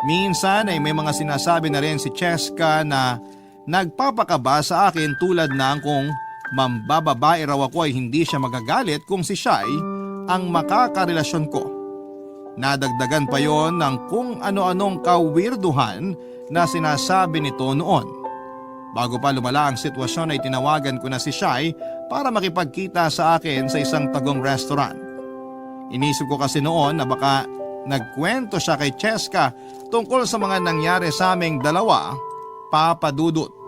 Minsan ay may mga sinasabi na rin si Cheska na nagpapakaba sa akin tulad ng kung mambababae raw ako ay hindi siya magagalit kung si Shai ang makakarelasyon ko. Nadagdagan pa yon ng kung ano-anong kawirduhan na sinasabi nito noon. Bago pa lumala ang sitwasyon ay tinawagan ko na si Shai para makipagkita sa akin sa isang tagong restaurant. Inisip ko kasi noon na baka nagkwento siya kay Cheska tungkol sa mga nangyari sa aming dalawa, Papa Dudut.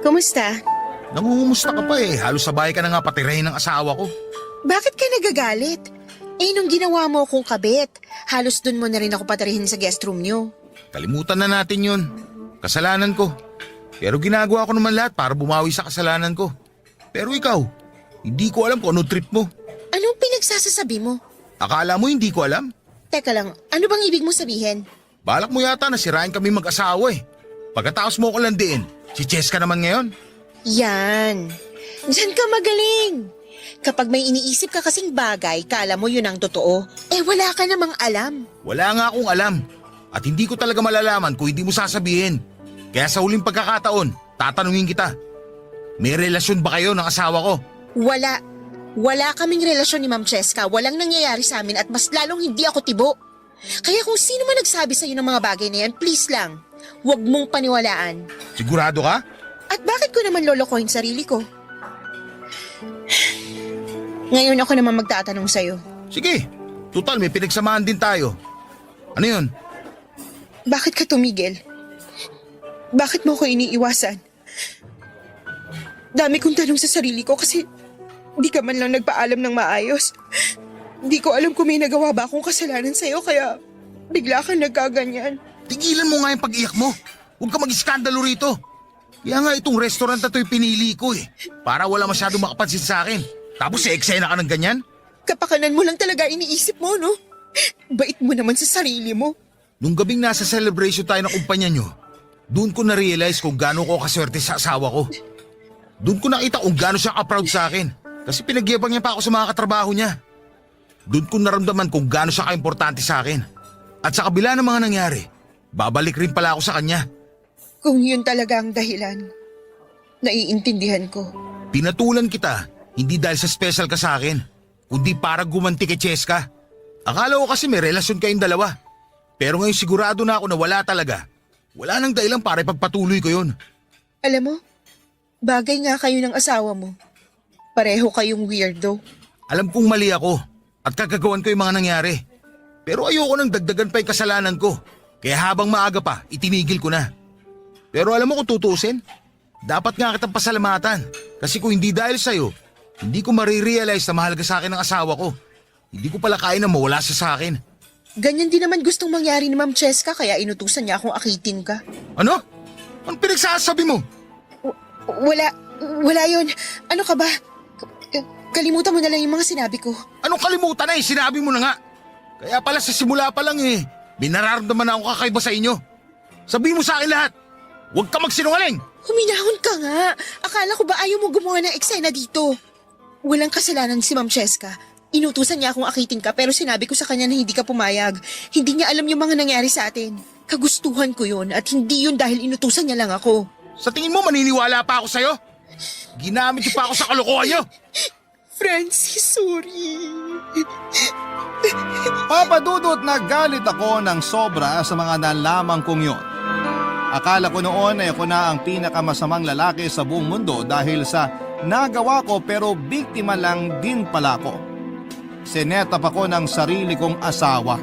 Kumusta? Nangungumusta ka pa eh. Halos sabay ka na nga patirahin ng asawa ko. Bakit ka nagagalit? Nung ginawa mo akong kabit, halos dun mo na rin ako patarihin sa guest room nyo. Kalimutan na natin yun. Kasalanan ko. Pero ginagawa ko naman lahat para bumawi sa kasalanan ko. Pero ikaw, hindi ko alam kung ano trip mo. Anong pinagsasasabi mo? Akala mo hindi ko alam? Teka lang, ano bang ibig mo sabihin? Balak mo yata na sirain kami mag-asawa eh. Pagkatapos mo ko landiin, si Cheska naman ngayon. Yan. Diyan ka magaling. Kapag may iniisip ka kasing bagay, kala mo yun ang totoo. Wala ka namang alam. Wala nga akong alam. At hindi ko talaga malalaman kung hindi mo sasabihin. Kaya sa huling pagkakataon, tatanungin kita. May relasyon ba kayo ng asawa ko? Wala. Wala kaming relasyon ni Ma'am Cheska. Walang nangyayari sa amin at mas lalong hindi ako tibo. Kaya kung sino man nagsabi sa'yo ng mga bagay na yan, please lang, huwag mong paniwalaan. Sigurado ka? At bakit ko naman lolokohin sarili ko? Ngayon ako naman magtatanong sa'yo. Sige, total may pinagsamahan din tayo. Ano yun? Bakit ka tumigil? Bakit mo ko iniiwasan? Dami kong tanong sa sarili ko kasi hindi ka man lang nagpaalam ng maayos. Hindi ko alam kung may nagawa ba akong kasalanan sa'yo kaya bigla kang nagkaganyan. Tigilan mo nga yung pag-iyak mo. Huwag ka mag-iskandalo rito. Kaya nga itong restaurant na to'y pinili ko eh. Para wala masyadong makapansin sa akin. Tapos eksena ka ng ganyan? Kapakanan mo lang talaga iniisip mo, no? Bait mo naman sa sarili mo. Nung gabing nasa celebration tayo ng kumpanya nyo, doon ko na-realize kung gaano ko kaswerte sa asawa ko. Doon ko nakita kung gaano siya ka-proud sa akin. Kasi pinagyabang niya pa ako sa mga katrabaho niya. Doon ko naramdaman kung gaano siya ka-importante sa akin. At sa kabila ng mga nangyari, babalik rin pala ako sa kanya. Kung yun talaga ang dahilan, naiintindihan ko. Pinatulan kita, hindi dahil sa special ka sa akin, kundi para gumanti kay Cheska. Akala ko kasi may relasyon kayong dalawa. Pero ngayon sigurado na ako na wala talaga. Wala nang dahilan para ipagpatuloy ko yun. Alam mo, bagay nga kayo ng asawa mo. Pareho kayong weirdo. Alam kong mali ako at kagagawan ko yung mga nangyari. Pero ayoko nang dagdagan pa yung kasalanan ko. Kaya habang maaga pa, itinigil ko na. Pero alam mo kung tutusin, dapat nga kitang pasalamatan. Kasi kung hindi dahil sa'yo, hindi ko marirealize na mahal ka sa akin ng asawa ko. Hindi ko pala kaya na mawala siya sa akin. Ganyan din naman gustong mangyari ni Ma'am Cheska kaya inutusan niya akong akitin ka. Ano? Anong pinagsasabi mo? Wala yun. Ano ka ba? Kalimutan mo na lang yung mga sinabi ko. Anong kalimutan na eh? Sinabi mo na nga. Kaya pala sa simula pa lang eh, may nararamdaman na ako kakaiba sa inyo. Sabihin mo sa akin lahat. Huwag ka magsinungaling. Huminahon ka nga. Akala ko ba ayaw mo gumawa ng eksena dito? Walang kasalanan si Ma'am Cheska. Inutusan niya akong akitin ka pero sinabi ko sa kanya na hindi ka pumayag. Hindi niya alam yung mga nangyari sa atin. Kagustuhan ko yun at hindi yun dahil inutusan niya lang ako. Sa tingin mo maniniwala pa ako sa'yo? Ginamit niyo pa ako sa kalokohan niyo. Francis, sorry. Papadudot nagalit ako ng sobra sa mga nalaman kong yon. Akala ko noon ay ako na ang pinakamasamang lalaki sa buong mundo dahil sa nagawa ko pero biktima lang din pala ko. Sinetap ako ng sarili kong asawa.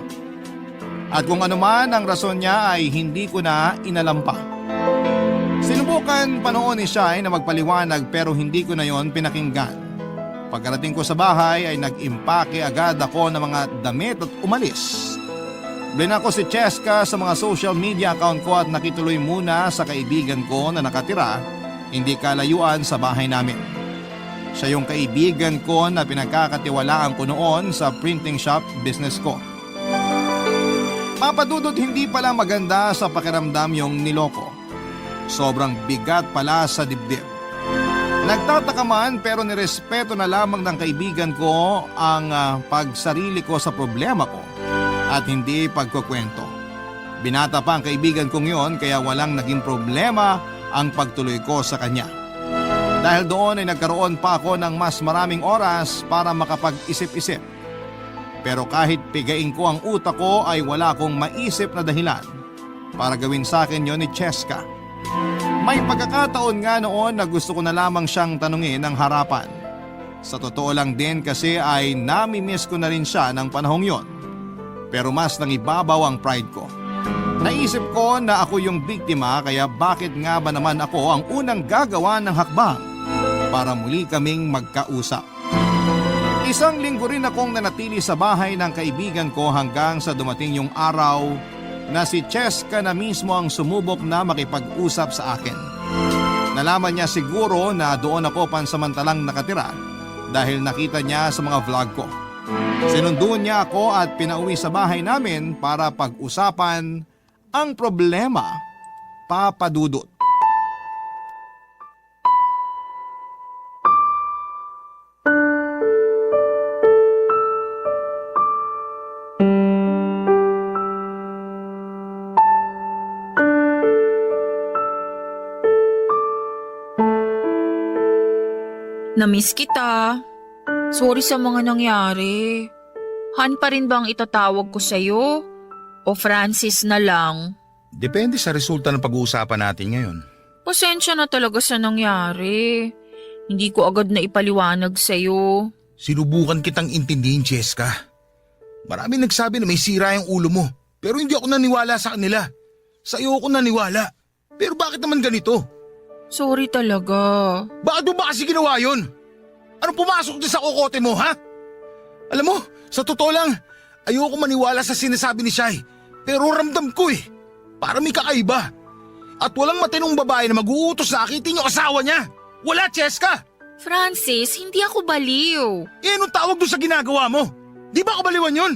At kung ano man ang rason niya ay hindi ko na inalam pa. Sinubukan pa noon ni Shai na magpaliwanag pero hindi ko na yon pinakinggan. Pagkarating ko sa bahay ay nag-impake agad ako ng mga damit at umalis. Blinak ko si Cheska sa mga social media account ko at nakituloy muna sa kaibigan ko na nakatira, hindi kalayuan sa bahay namin. Siya yung kaibigan ko na pinagkakatiwalaan ko noon sa printing shop business ko. Papadudot hindi pala maganda sa pakiramdam yung niloko. Sobrang bigat pala sa dibdib. Nagtataka man pero nirespeto na lamang ng kaibigan ko ang pagsarili ko sa problema ko at hindi pagkukwento. Binata pa ang kaibigan kong yon kaya walang naging problema ang pagtuloy ko sa kanya. Dahil doon ay nagkaroon pa ako ng mas maraming oras para makapag-isip-isip. Pero kahit pigain ko ang utak ko ay wala akong maisip na dahilan para gawin sa akin yon ni Cheska. May pagkakataon nga noon na gusto ko na lamang siyang tanungin ng harapan. Sa totoo lang din kasi ay nami-miss ko na rin siya ng panahong yon. Pero mas nangibabaw ang pride ko. Naisip ko na ako yung biktima kaya bakit nga ba naman ako ang unang gagawa ng hakbang para muli kaming magkausap. Isang linggo rin akong nanatili sa bahay ng kaibigan ko hanggang sa dumating yung araw na si Cheska na mismo ang sumubok na makipag-usap sa akin. Nalaman niya siguro na doon ako pansamantalang nakatira dahil nakita niya sa mga vlog ko. Sinundo niya ako at pinauwi sa bahay namin para pag-usapan ang problema, Papa Dudut. Namiss kita. Sorry sa mga nangyari. Han pa rin ba ang itatawag ko sa'yo? O Francis na lang? Depende sa resulta ng pag-uusapan natin ngayon. Pasensya na talaga sa nangyari. Hindi ko agad na ipaliwanag sa'yo. Sinubukan kitang intindihin, Cheska. Marami nagsabi na may sira yung ulo mo, pero hindi ako naniwala sa kanila. Sa iyo ako naniwala. Pero bakit naman ganito? Sorry talaga. Bakit mo ba kasi ginawa yun? Anong pumasok din sa kokote mo, ha? Alam mo, sa totoo lang, ayoko maniwala sa sinasabi ni Shai. Pero ramdam ko para may kakaiba. At walang matinong babae na mag-uutos na akitin yung asawa niya. Wala, Cheska! Francis, hindi ako baliw. Anong tawag doon sa ginagawa mo? Di ba kabaliwan yun?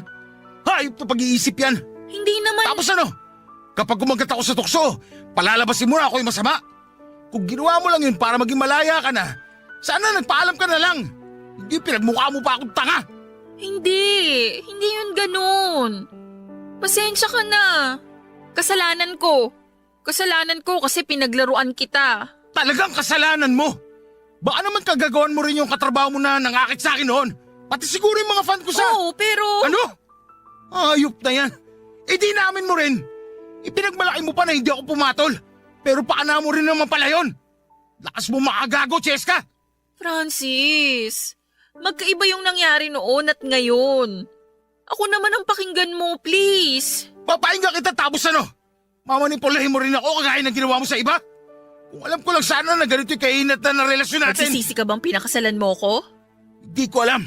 Hayop na pag-iisip yan. Hindi naman... Tapos ano? Kapag kumagat ako sa tukso, palalabasin mo na ako yung masama. Kung ginawa mo lang yun para maging malaya ka na, sana nagpaalam ka na lang. Hindi pinagmukha mo pa akong tanga. Hindi yun ganun. Pasensya ka na. Kasalanan ko kasi pinaglaruan kita. Talagang kasalanan mo. Baka naman kagagawan mo rin yung katrabaho mo na nangakit sa akin noon. Pati siguro yung mga fan ko sa... Oo, pero... Ano? Ayop na yan. Di namin mo rin. Ipinagmalaki mo pa na hindi ako pumatol. Pero paana mo rin naman pala yun. Lakas mo makagago, Cheska. Francis, magkaiba yung nangyari noon at ngayon. Ako naman ang pakinggan mo, please. Papahinga kita tapos ano? Mamanipulahin mo rin ako kagaya ng ginawa mo sa iba? Kung alam ko lang sana na ganito yung kainat na relasyon natin. Magsisisi ka bang pinakasalan mo ko? Hindi ko alam.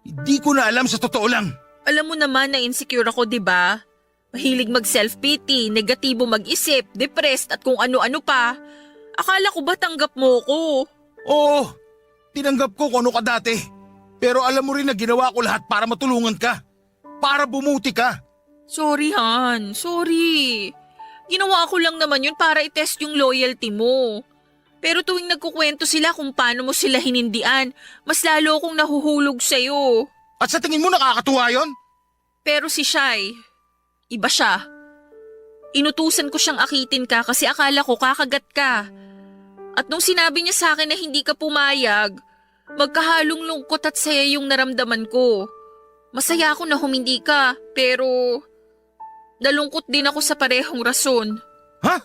Hindi ko na alam sa totoo lang. Alam mo naman na insecure ako, di ba? Mahilig mag-self-pity, negatibo mag-isip, depressed at kung ano-ano pa. Akala ko ba tanggap mo ko? Oo, tinanggap ko kung ano ka dati. Pero alam mo rin na ginawa ko lahat para matulungan ka. Para bumuti ka. Sorry, Han. Sorry. Ginawa ko lang naman yun para i-test yung loyalty mo. Pero tuwing nagkukwento sila kung paano mo sila hinindian, mas lalo akong nahuhulog sa'yo. At sa tingin mo nakakatuwa yon? Pero si Shai, iba siya. Inutusan ko siyang akitin ka kasi akala ko kakagat ka. At nung sinabi niya sa akin na hindi ka pumayag, magkahalong lungkot at saya yung naramdaman ko. Masaya ako na humindi ka, pero nalungkot din ako sa parehong rason. Ha?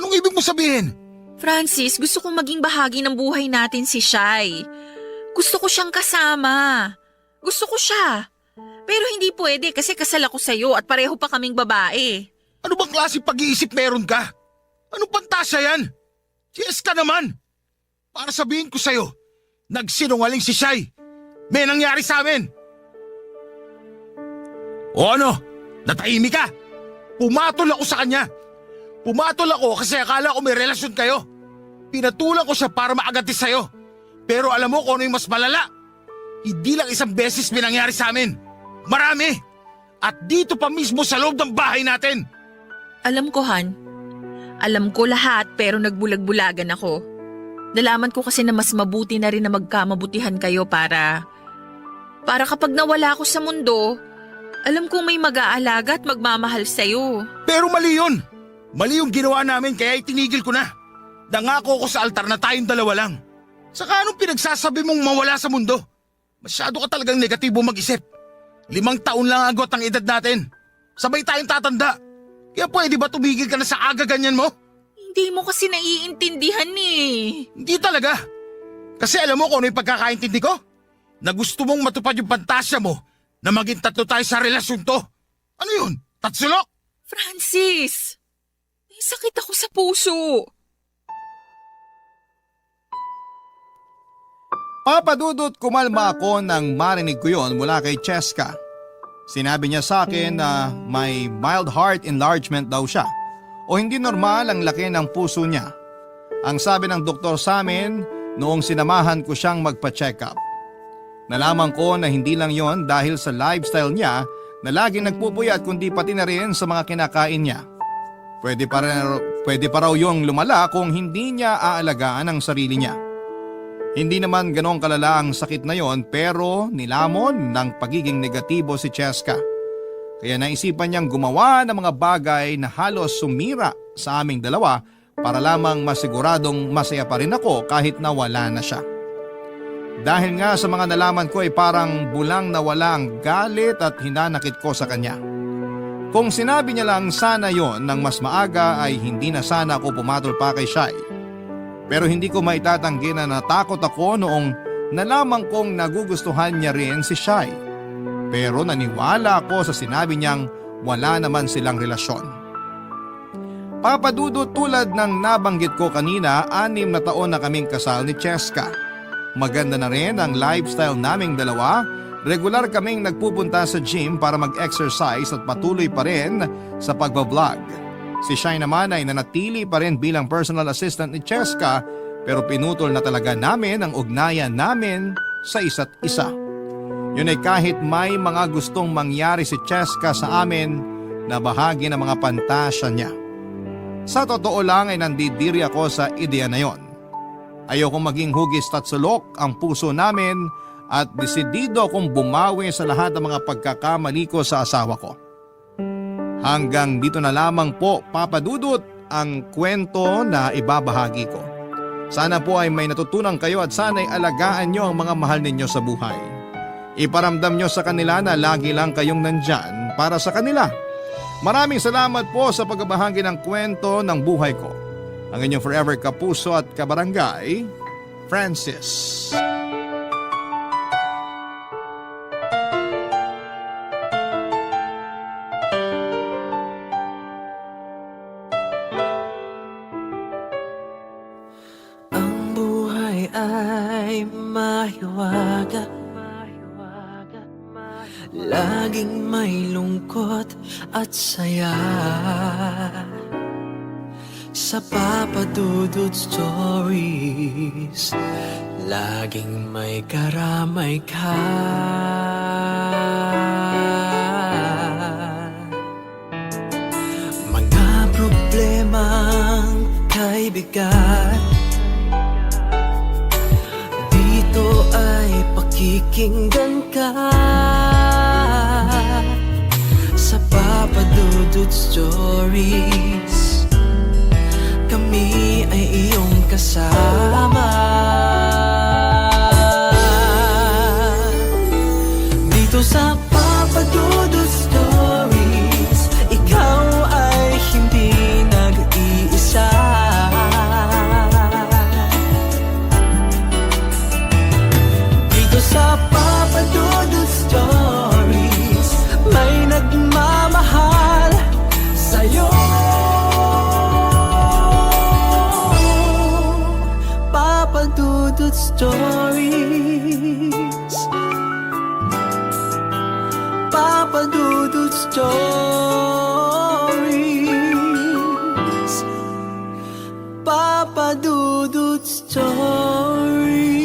Anong ibig mo sabihin? Francis, gusto kong maging bahagi ng buhay natin si Shai. Gusto ko siyang kasama. Gusto ko siya. Pero hindi pwede kasi kasal ako sa'yo at pareho pa kaming babae. Ano bang klase pag-iisip meron ka? Anong pantasya yan? Yes ka naman. Para sabihin ko sa'yo, nagsinungaling si Shai. May nangyari sa amin. O ano? Natahimik ka? Pumatol ako sa kanya. Pumatol ako kasi akala ko may relasyon kayo. Pinatulan ko siya para maagati sa'yo. Pero alam mo kung ano yung mas malala? Hindi lang isang beses may nangyari sa amin. Marami. At dito pa mismo sa loob ng bahay natin. Alam ko, Han. Alam ko lahat pero nagbulag-bulagan ako. Nalaman ko kasi na mas mabuti na rin na magkamabutihan kayo para kapag nawala ako sa mundo, alam kong may mag-aalaga at magmamahal sa'yo. Pero mali yun. Mali yung ginawa namin kaya itinigil ko na. Nangako ko sa altar na tayong dalawa lang. Saka anong pinagsasabi mong mawala sa mundo? Masyado ka talagang negatibo mag-isip. 5 taon lang agot ang edad natin. Sabay tayong tatanda. Kaya pwede ba tumigil ka na sa aga ganyan mo? Hindi mo kasi naiintindihan eh. Hindi talaga. Kasi alam mo kung ano yung pagkakaintindi ko? Na gusto mong matupad yung pantasya mo na maging tatlo tayo sa relasyon to. Ano yun? Tatsulok? Francis! May sakit ako sa puso. Papa Dudut, kumalma ako nang marinig ko yon mula kay Cheska. Sinabi niya sa akin na may mild heart enlargement daw siya o hindi normal ang laki ng puso niya. Ang sabi ng doktor sa amin noong sinamahan ko siyang magpa-check up. Nalaman ko na hindi lang yon dahil sa lifestyle niya na laging nagpupuyat kundi pati na rin sa mga kinakain niya. Pwede pa raw yung lumala kung hindi niya aalagaan ang sarili niya. Hindi naman ganong kalala ang sakit na yon pero nilamon ng pagiging negatibo si Cheska. Kaya naisipan niyang gumawa ng mga bagay na halos sumira sa aming dalawa para lamang masiguradong masaya pa rin ako kahit na wala na siya. Dahil nga sa mga nalaman ko ay parang bulang nawala ang galit at hinanakit ko sa kanya. Kung sinabi niya lang sana yon ng mas maaga ay hindi na sana ako pumatol pa kay Shai. Pero hindi ko maitatanggi na natakot ako noong nalaman kong nagugustuhan niya rin si Shai. Pero naniwala ako sa sinabi niyang wala naman silang relasyon. Papa Dudut, tulad ng nabanggit ko kanina, 6 na taon na kaming kasal ni Cheska. Maganda na rin ang lifestyle naming dalawa. Regular kaming nagpupunta sa gym para mag-exercise at patuloy pa rin sa pagbablog. Si Shai naman ay nanatili pa rin bilang personal assistant ni Cheska pero pinutol na talaga namin ang ugnayan namin sa isa't isa. Yun ay kahit may mga gustong mangyari si Cheska sa amin na bahagi ng mga pantasya niya. Sa totoo lang ay nandidiri ako sa ideya na yon. Ayokong maging hugis at sulok ang puso namin at desidido akong bumawi sa lahat ng mga pagkakamali ko sa asawa ko. Hanggang dito na lamang po, Papa Dudut, ang kwento na ibabahagi ko. Sana po ay may natutunan kayo at sana'y alagaan nyo ang mga mahal ninyo sa buhay. Iparamdam nyo sa kanila na lagi lang kayong nandyan para sa kanila. Maraming salamat po sa pagbabahagi ng kwento ng buhay ko. Ang inyong forever kapuso at kabarangay, Francis. Ay mahiwaga, laging may lungkot at saya. Sa Papa Dudut Stories, laging may karamay ka. Mga problemang kaibigan, dito ay pakikinggan ka. Sa Papa Dudut Stories, kami ay iyong kasama. Dito sa Papa Dudut Stories, ikaw ay hindi nag-iisa. Sa Papa Dudut Stories, may nagmamahal sa'yo. Papa Dudut Stories, Papa Dudut Stories, Papa Dudut Stories.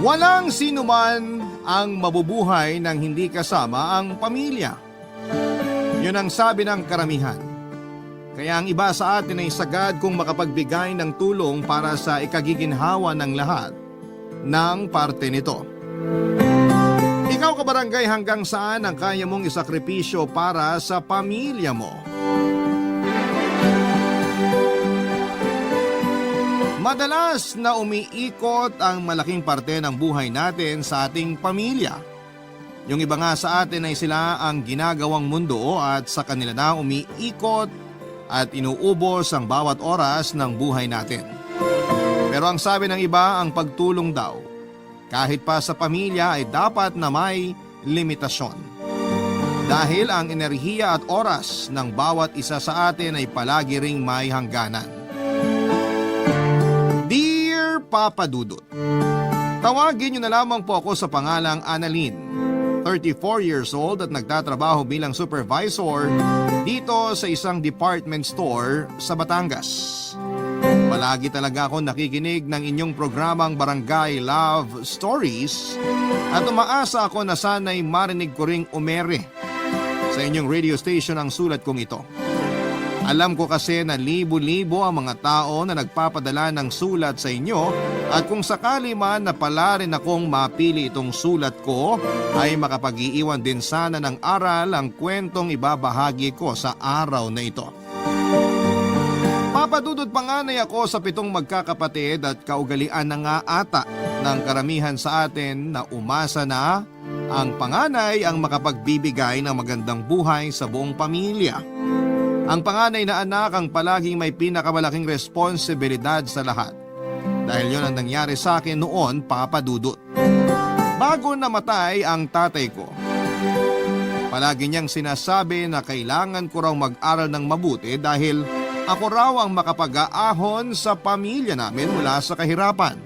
Walang sinuman ang mabubuhay nang hindi kasama ang pamilya. Yun ang sabi ng karamihan. Kaya ang iba sa atin ay sagad kung makapagbigay ng tulong para sa ikagiginhawa ng lahat ng parte nito. Ikaw, kabarangay, hanggang saan ang kaya mong isakripisyo para sa pamilya mo? Madalas na umiikot ang malaking parte ng buhay natin sa ating pamilya. Yung iba nga sa atin ay sila ang ginagawang mundo at sa kanila na umiikot at inuubos ang bawat oras ng buhay natin. Pero ang sabi ng iba, ang pagtulong daw, kahit pa sa pamilya ay dapat na may limitasyon. Dahil ang enerhiya at oras ng bawat isa sa atin ay palagi ring may hangganan. Dear Papa Dudut, tawagin niyo na lamang po ako sa pangalang Annalyn, 34 years old at nagtatrabaho bilang supervisor dito sa isang department store sa Batangas. Palagi talaga ako nakikinig ng inyong programang Barangay Love Stories at umaasa ako na sana'y marinig ko ring umere sa inyong radio station ang sulat kong ito. Alam ko kasi na libo-libo ang mga tao na nagpapadala ng sulat sa inyo at kung sakali man na pala rin akong mapili itong sulat ko ay makapag-iiwan din sana ng aral ang kwentong ibabahagi ko sa araw na ito. Papadudod panganay ako sa 7 magkakapatid at kaugalian na nga ata ng karamihan sa atin na umasa na ang panganay ang makapagbibigay ng magandang buhay sa buong pamilya. Ang panganay na anak ang palaging may pinakamalaking responsibilidad sa lahat. Dahil yon ang nangyari sa akin noon, Papa Dudut. Bago namatay ang tatay ko, palagi niyang sinasabi na kailangan ko raw mag-aral ng mabuti dahil ako raw ang makapag-aahon sa pamilya namin mula sa kahirapan.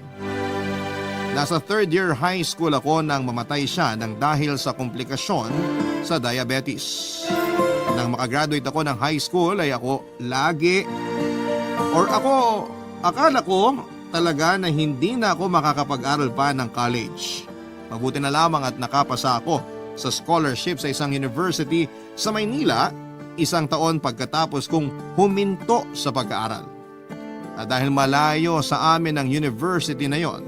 Nasa 3rd year high school ako nang mamatay siya nang dahil sa komplikasyon sa diabetes. Nang makagraduate ako ng high school ay akala ko talaga na hindi na ako makakapag-aral pa ng college. Mabuti na lamang at nakapasa ako sa scholarship sa isang university sa Maynila 1 taon pagkatapos kong huminto sa pag-aaral. At dahil malayo sa amin ang university na yon,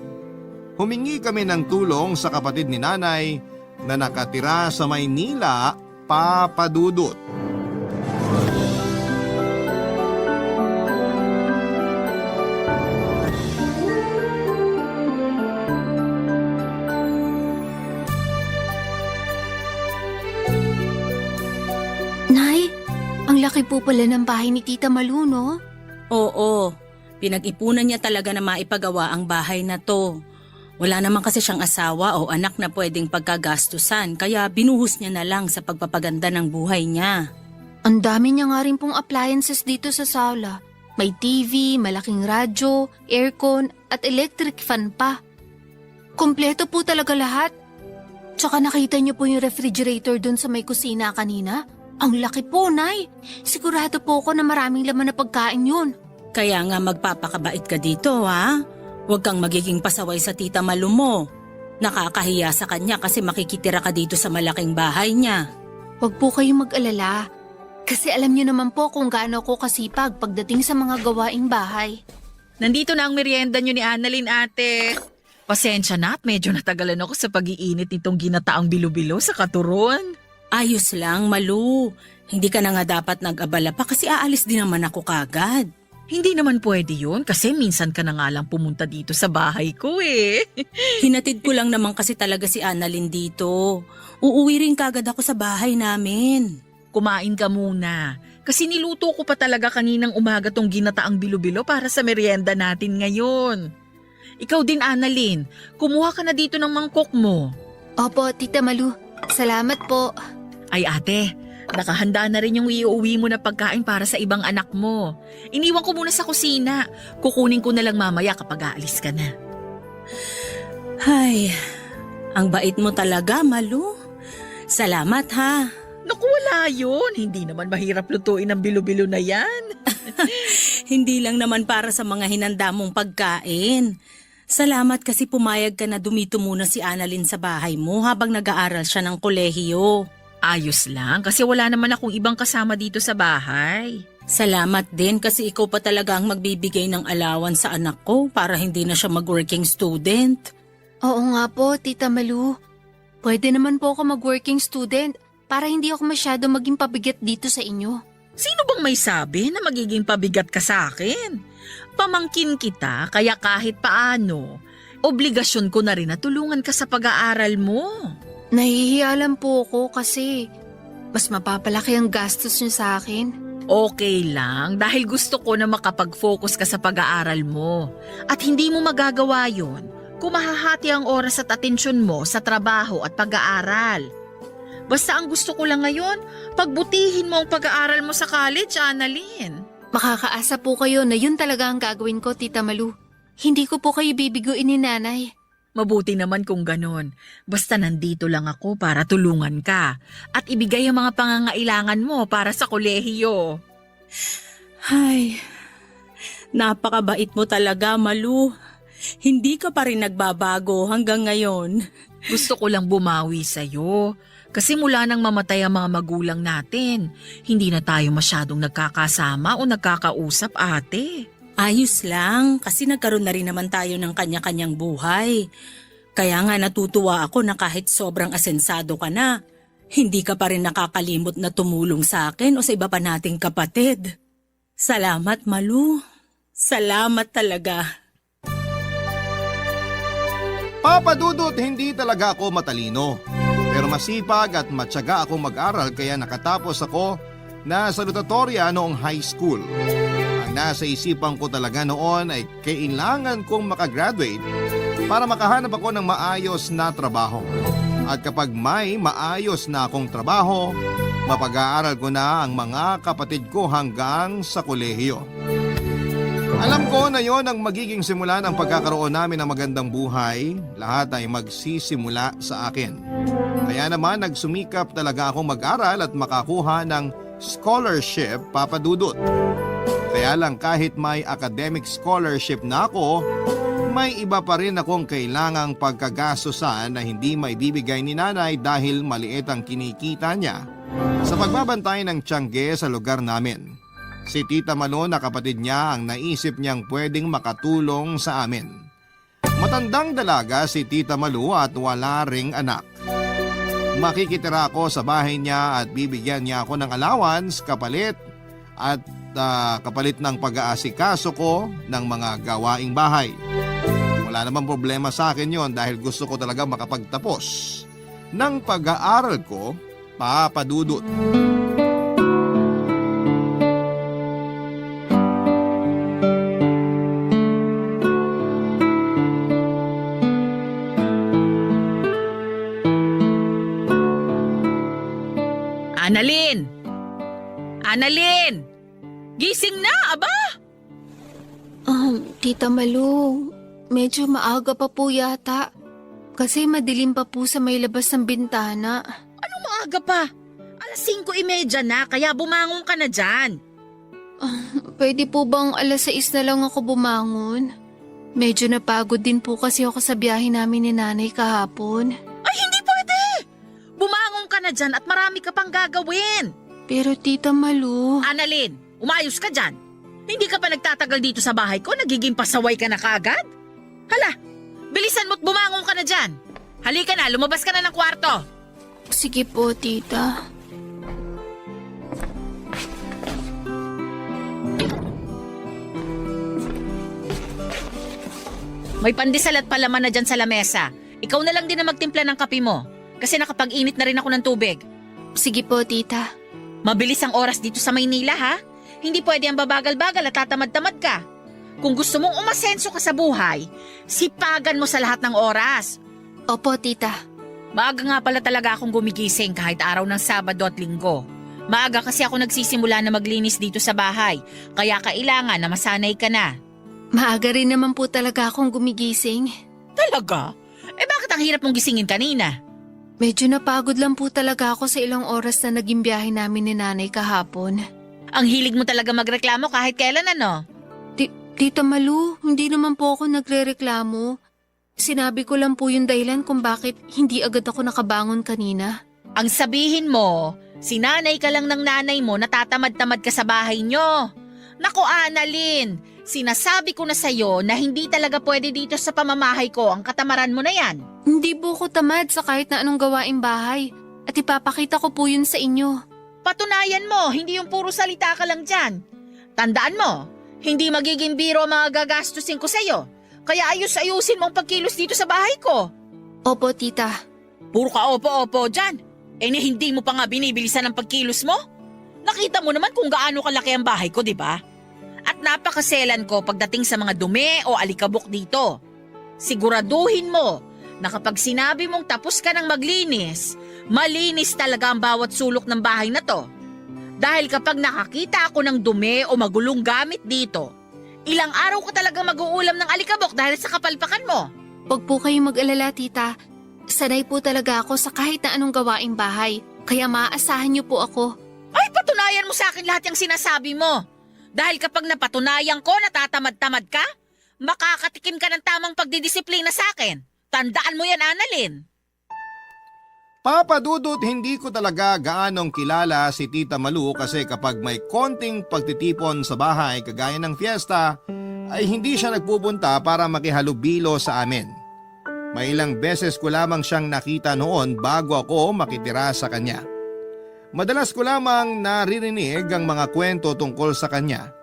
humingi kami ng tulong sa kapatid ni nanay na nakatira sa Maynila, Papa Dudut. Nay, ang laki po pala ng bahay ni Tita Malu, no? Oo, pinag-ipunan niya talaga na maipagawa ang bahay na to. Wala naman kasi siyang asawa o anak na pwedeng pagkagastusan kaya binuhos niya na lang sa pagpapaganda ng buhay niya. Ang dami niya nga rin pong appliances dito sa sala. May TV, malaking radyo, aircon at electric fan pa. Kompleto po talaga lahat. Tsaka nakita niyo po yung refrigerator dun sa may kusina kanina? Ang laki po, Nay. Sigurado po ako na maraming laman na pagkain yun. Kaya nga magpapakabait ka dito, ha? Huwag kang magiging pasaway sa Tita Malu mo. Nakakahiya sa kanya kasi makikitira ka dito sa malaking bahay niya. Huwag po kayong mag-alala. Kasi alam niyo naman po kung gaano ako kasipag pagdating sa mga gawaing bahay. Nandito na ang merienda nyo ni Annalyn, ate. Pasensya na at medyo natagalan ako sa pag-iinit nitong ginataang bilo-bilo sa katuron. Ayos lang, Malu. Hindi ka na nga dapat nag-abala pa kasi aalis din naman ako kagad. Hindi naman pwede yun kasi minsan ka na nga lang pumunta dito sa bahay ko eh. Hinatid ko lang naman kasi talaga si Annalyn dito. Uuwi rin kagad ako sa bahay namin. Kumain ka muna. Kasi niluto ko pa talaga kaninang umaga tong ginataang bilo-bilo para sa merienda natin ngayon. Ikaw din, Annalyn. Kumuha ka na dito ng mangkok mo. Opo, Tita Malu. Salamat po. Ay ate, nakahanda na rin yung iuwi mo na pagkain para sa ibang anak mo. Iniwan ko muna sa kusina. Kukunin ko na lang mamaya kapag aalis ka na. Ay, ang bait mo talaga, Malu. Salamat ha. Naku, wala yun. Hindi naman mahirap lutuin ang bilo-bilo na yan. Hindi lang naman para sa mga hinanda mong pagkain. Salamat kasi pumayag ka na dumito muna si Annalyn sa bahay mo habang nag-aaral siya ng kolehiyo. Ayos lang kasi wala naman akong ibang kasama dito sa bahay. Salamat din kasi ikaw pa talaga ang magbibigay ng allowance sa anak ko para hindi na siya mag-working student. Oo nga po, Tita Malu. Pwede naman po ako mag-working student para hindi ako masyado maging pabigat dito sa inyo. Sino bang may sabi na magiging pabigat ka sa akin? Pamangkin kita kaya kahit paano, obligasyon ko na rin na tulungan ka sa pag-aaral mo. Nahihiya lang po ako kasi mas mapapalaki ang gastos niyo sa akin. Okay lang dahil gusto ko na makapag-focus ka sa pag-aaral mo. At hindi mo magagawa yon kung mahahati ang oras at atensyon mo sa trabaho at pag-aaral. Basta ang gusto ko lang ngayon, pagbutihin mo ang pag-aaral mo sa college, Annalyn. Makakaasa po kayo na yun talaga ang gagawin ko, Tita Malu. Hindi ko po kayo bibiguin ni Nanay. Mabuti naman kung ganon. Basta nandito lang ako para tulungan ka at ibigay ang mga pangangailangan mo para sa kolehiyo. Ay, napakabait mo talaga, Malu. Hindi ka pa rin nagbabago hanggang ngayon. Gusto ko lang bumawi sa'yo. Kasi mula nang mamatay ang mga magulang natin, hindi na tayo masyadong nagkakasama o nagkakausap, ate. Ayos lang, kasi nagkaroon na rin naman tayo ng kanya-kanyang buhay. Kaya nga natutuwa ako na kahit sobrang asensado ka na, hindi ka pa rin nakakalimot na tumulong sa akin o sa iba pa nating kapatid. Salamat, Malu. Salamat talaga. Papa Dudut, hindi talaga ako matalino. Pero masipag at matyaga akong mag-aral kaya nakatapos ako na salutatorya noong high school. Ang nasa isipan ko talaga noon ay kailangan kong makagraduate para makahanap ako ng maayos na trabaho. At kapag may maayos na akong trabaho, mapag-aaral ko na ang mga kapatid ko hanggang sa kolehiyo. Alam ko na yon ang magiging simula ng pagkakaroon namin ng magandang buhay. Lahat ay magsisimula sa akin. Kaya naman nagsumikap talaga akong mag-aral at makakuha ng scholarship, Papa Dudut. Kaya lang kahit may academic scholarship na ako, may iba pa rin akong kailangang pagkagastusan na hindi maibibigay ni Nanay dahil maliit ang kinikita niya sa pagbabantay ng tiyangge sa lugar namin. Si Tita Malu na kapatid niya ang naisip niyang pwedeng makatulong sa amin. Matandang dalaga si Tita Malu at wala ring anak. Makikitira ako sa bahay niya at bibigyan niya ako ng allowance kapalit ng pag-aasikaso ko ng mga gawaing bahay. Wala namang problema sa akin yon dahil gusto ko talaga makapagtapos ng pag-aaral ko, Papa Dudut. Annalyn! Annalyn! Gising na, aba! Tita Malu, medyo maaga pa po yata. Kasi madilim pa po sa may labas ng bintana. Anong maaga pa? 5:30 na, kaya bumangon ka na dyan. Pwede po bang 6:00 na lang ako bumangon? Medyo napagod din po kasi ako sa biyahe namin ni Nanay kahapon. Ay, hindi pwede! Bumangon ka na dyan at marami ka pang gagawin. Pero Tita Malu... Annalyn, umayos ka dyan. Hindi ka pa nagtatagal dito sa bahay ko, nagiging pasaway ka na kaagad? Hala, bilisan mo't bumangon ka na dyan. Halika na, lumabas ka na ng kwarto. Sige po, Tita. May pandesal at palaman na dyan sa lamesa. Ikaw na lang din na magtimpla ng kape mo. Kasi nakapag-init na rin ako ng tubig. Sige po, Tita. Mabilis ang oras dito sa Maynila, ha? Hindi pwede ang babagal-bagal at tatamad-tamad ka. Kung gusto mong umasenso ka sa buhay, sipagan mo sa lahat ng oras. Opo, Tita. Maaga nga pala talaga akong gumigising kahit araw ng Sabado at Linggo. Maaga kasi ako nagsisimula na maglinis dito sa bahay, kaya kailangan na masanay ka na. Maaga rin naman po talaga akong gumigising. Talaga? Eh bakit ang hirap mong gisingin kanina? Medyo napagod lang po talaga ako sa ilang oras na naging biyahe namin ni Nanay kahapon. Ang hilig mo talaga magreklamo kahit kailan, ano? Tita Malu, hindi naman po ako nagrereklamo. Sinabi ko lang po yung dahilan kung bakit hindi agad ako nakabangon kanina. Ang sabihin mo, sinanay ka lang ng nanay mo, natatamad-tamad ka sa bahay nyo. Naku, Annalyn, sinasabi ko na sa'yo na hindi talaga pwede dito sa pamamahay ko ang katamaran mo na yan. Hindi po ko tamad sa kahit na anong gawaing bahay. At ipapakita ko po yun sa inyo. Patunayan mo, hindi yung puro salita ka lang dyan. Tandaan mo, hindi magiging biro ang mga gagastusin ko sa'yo. Kaya ayus-ayusin mo ang pagkilos dito sa bahay ko. Opo, Tita. Puro ka opo-opo dyan. Eh ni hindi mo pa nga binibilisan ang pagkilos mo? Nakita mo naman kung gaano kalaki ang bahay ko, di ba? At napakaselan ko pagdating sa mga dumi o alikabok dito. Siguraduhin mo na kapag sinabi mong tapos ka ng maglinis, Malinis talaga ang bawat sulok ng bahay na to. Dahil kapag nakakita ako ng dumi o magulong gamit dito, ilang araw ko talaga mag-uulam ng alikabok dahil sa kapalpakan mo. Huwag po kayong mag-alala, tita. Sanay po talaga ako sa kahit na anong gawaing bahay. Kaya maaasahan niyo po ako. Ay, patunayan mo sa akin lahat yung sinasabi mo. Dahil kapag napatunayan ko na tatamad-tamad ka, makakatikim ka ng tamang pagdidisiplina sa akin. Tandaan mo yan, Annalyn. Papa Dudut, hindi ko talaga gaanong kilala si Tita Malu kasi kapag may konting pagtitipon sa bahay kagaya ng fiesta, ay hindi siya nagpupunta para makihalubilo sa amin. May ilang beses ko lamang siyang nakita noon bago ako makitira sa kanya. Madalas ko lamang naririnig ang mga kwento tungkol sa kanya.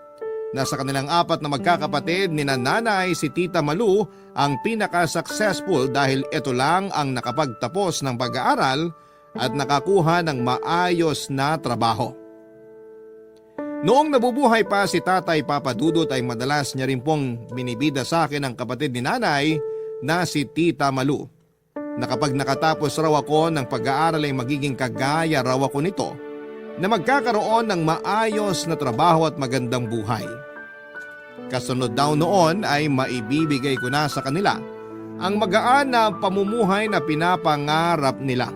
Nasa kanilang 4 na magkakapatid ni nanay si Tita Malu ang pinaka-successful dahil ito lang ang nakapagtapos ng pag-aaral at nakakuha ng maayos na trabaho. Noong nabubuhay pa si Tatay Papa Dudut ay madalas niya rin pong binibida sa akin ang kapatid ni nanay na si Tita Malu. Na kapag nakatapos raw ako ng pag-aaral ay magiging kagaya raw ako nito na magkakaroon ng maayos na trabaho at magandang buhay. Kasunod daw noon ay maibibigay ko na sa kanila ang magaan na pamumuhay na pinapangarap nila.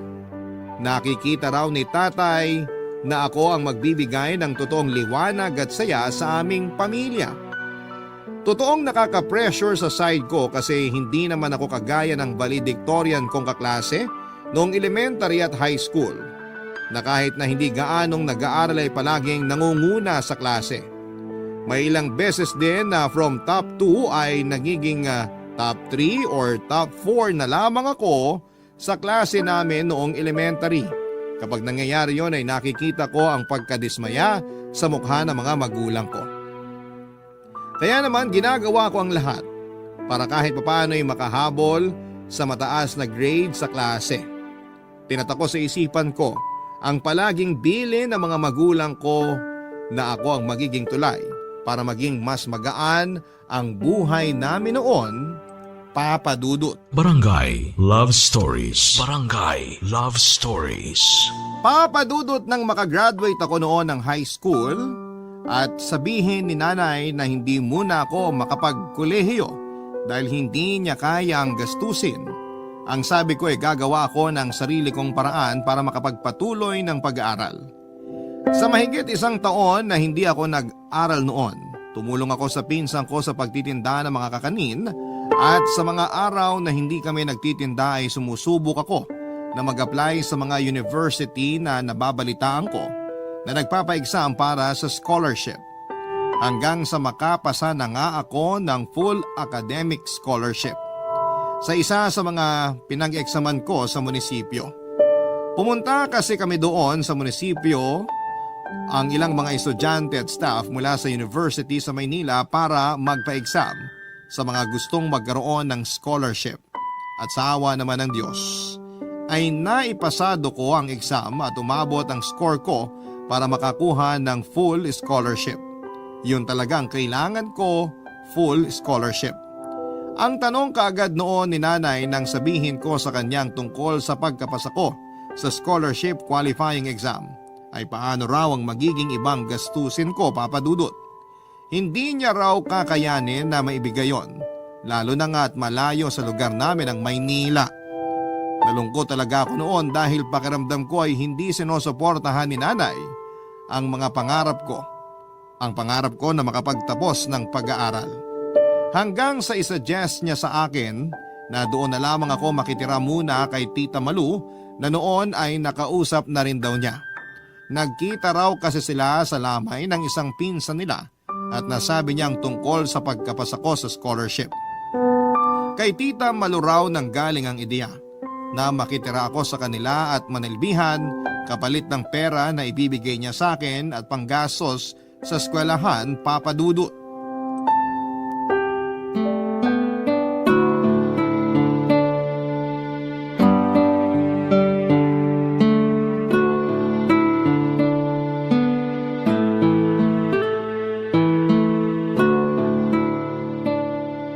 Nakikita raw ni tatay na ako ang magbibigay ng totoong liwanag at saya sa aming pamilya. Totoong nakaka-pressure sa side ko kasi hindi naman ako kagaya ng valedictorian kong kaklase noong elementary at high school, na kahit na hindi gaanong nag-aaral ay palaging nangunguna sa klase. May ilang beses din na from top 2 ay nagiging top 3 or top 4 na lamang ako sa klase namin noong elementary. Kapag nangyayari yon ay nakikita ko ang pagkadismaya sa mukha ng mga magulang ko. Kaya naman ginagawa ko ang lahat para kahit papaano ay makahabol sa mataas na grade sa klase. Tinatako sa isipan ko ang palaging bilin ng mga magulang ko na ako ang magiging tulay para maging mas magaan ang buhay namin noon, Papa Dudut. Barangay Love Stories. Barangay Love Stories. Papa Dudut, nang makagraduate ako noon ng high school at sabihin ni nanay na hindi muna ako makapagkolehiyo dahil hindi niya kaya ang gastusin. Ang sabi ko ay gagawa ako ng sarili kong paraan para makapagpatuloy ng pag-aaral. Sa mahigit 1 taon na hindi ako nag-aral noon, tumulong ako sa pinsan ko sa pagtitinda ng mga kakanin at sa mga araw na hindi kami nagtitinda ay sumusubok ako na mag-apply sa mga university na nababalitaan ko na nagpapa-exam para sa scholarship. Hanggang sa makapasa na nga ako ng full academic scholarship sa isa sa mga pinag-eksaman ko sa munisipyo. Pumunta kasi kami doon sa munisipyo ang ilang mga estudyante at staff mula sa university sa Maynila para magpa-exam sa mga gustong magkaroon ng scholarship. At sa awa naman ng Diyos ay naipasado ko ang exam at umabot ang score ko para makakuha ng full scholarship. Yun talagang kailangan ko, full scholarship. Ang tanong kaagad noon ni nanay nang sabihin ko sa kanyang tungkol sa pagkapasa ko sa scholarship qualifying exam ay paano raw ang magiging ibang gastusin ko, Papa Dudut. Hindi niya raw kakayanin na maibigay yon, lalo na nga at malayo sa lugar namin ang Maynila. Nalungkot talaga ako noon dahil pakiramdam ko ay hindi sinusuportahan ni nanay ang mga pangarap ko. Ang pangarap ko na makapagtapos ng pag-aaral. Hanggang sa isuggest niya sa akin na doon na lamang ako makitira muna kay Tita Malu na noon ay nakausap na rin daw niya. Nagkita raw kasi sila sa lamay ng isang pinsan nila at nasabi niya ang tungkol sa pagkapasa ko sa scholarship. Kay Tita Malu raw nang galing ang ideya na makitira ako sa kanila at manilbihan kapalit ng pera na ibibigay niya sa akin at panggastos sa eskwelahan, Papa Dudut.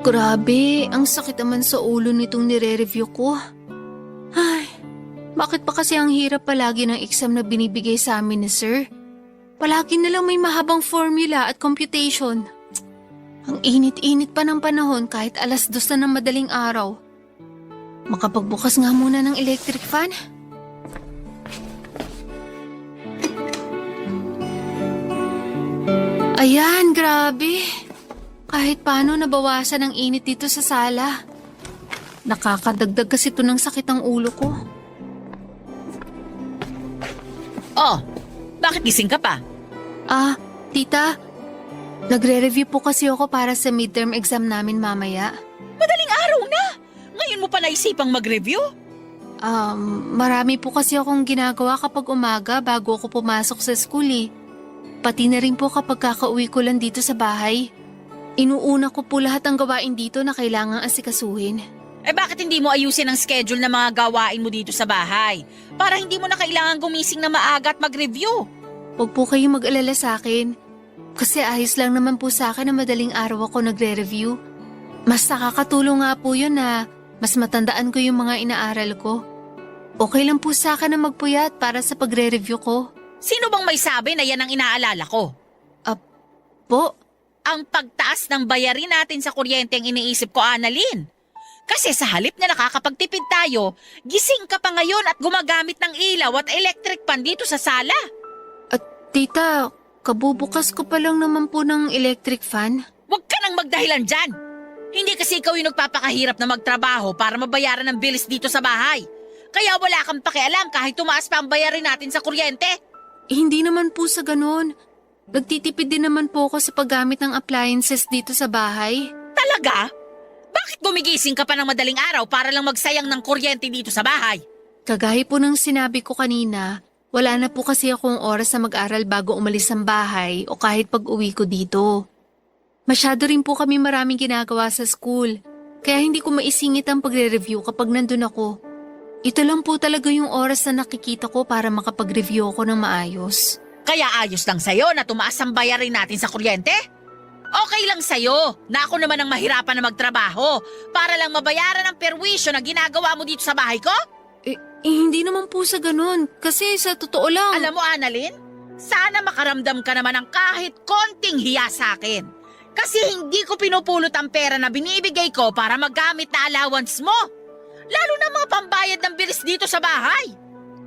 Grabe, ang sakit naman sa ulo nitong nire-review ko. Ay, Bakit pa kasi ang hirap palagi ng exam na binibigay sa amin ni Sir? Palagi na lang may mahabang formula at computation. Ang init-init pa ng panahon kahit 2:00 na ng madaling araw. Makapagbukas nga muna ng electric fan. Ayan, grabe. Kahit paano nabawasan ang init dito sa sala. Nakakadagdag kasi ito ng sakit ang ulo ko. Oh, bakit gising ka pa? Tita, nagre-review po kasi ako para sa midterm exam namin mamaya. Madaling araw na! Ngayon mo pa naisipang mag-review? Marami po kasi akong ginagawa kapag umaga bago ako pumasok sa school eh. Pati na rin po kapag kakauwi ko lang dito sa bahay. Inuuna ko po lahat ng gawain dito na kailangang asikasuhin. Bakit hindi mo ayusin ang schedule ng mga gawain mo dito sa bahay? Para hindi mo na kailangan gumising na maaga at mag-review. Huwag po kayong mag-alala sa akin. Kasi ayos lang naman po sa akin na madaling araw ako nagre-review. Mas nakakatulong nga po yun na mas matandaan ko yung mga inaaral ko. Okay lang po sa akin na magpuyat para sa pagre-review ko. Sino bang may sabi na yan ang inaalala ko? Po? Ang pagtaas ng bayarin natin sa kuryente ang iniisip ko, Annalyn. Kasi sa halip na nakakapagtipid tayo, gising ka pa ngayon at gumagamit ng ilaw at electric pan dito sa sala. Tita, kabubukas ko pa lang naman po ng electric fan. Huwag ka nang magdahilan dyan. Hindi kasi ikaw yung nagpapakahirap na magtrabaho para mabayaran ng bilis dito sa bahay. Kaya wala kang pakialam kahit tumaas pa ang bayarin natin sa kuryente. Hindi naman po sa ganun. Nagtitipid din naman po ako sa paggamit ng appliances dito sa bahay. Talaga? Bakit gumigising ka pa ng madaling araw para lang magsayang ng kuryente dito sa bahay? Kagaya po ng sinabi ko kanina, wala na po kasi akong oras na mag-aral bago umalis ng bahay o kahit pag-uwi ko dito. Masyado rin po kami maraming ginagawa sa school, kaya hindi ko maisingit ang pagre-review kapag nandun ako. Ito lang po talaga yung oras na nakikita ko para makapag-review ako ng maayos. Kaya ayos lang sa'yo na tumaas ang bayarin natin sa kuryente? Okay lang sa'yo na ako naman ang mahirapan na magtrabaho para lang mabayaran ang perwisyo na ginagawa mo dito sa bahay ko? Hindi naman po sa ganun. Kasi sa totoo lang... Alam mo, Annalyn, sana makaramdam ka naman ng kahit konting hiya sa akin. Kasi hindi ko pinupulot ang pera na binibigay ko para magamit na allowance mo. Lalo na mga pambayad ng bilis dito sa bahay.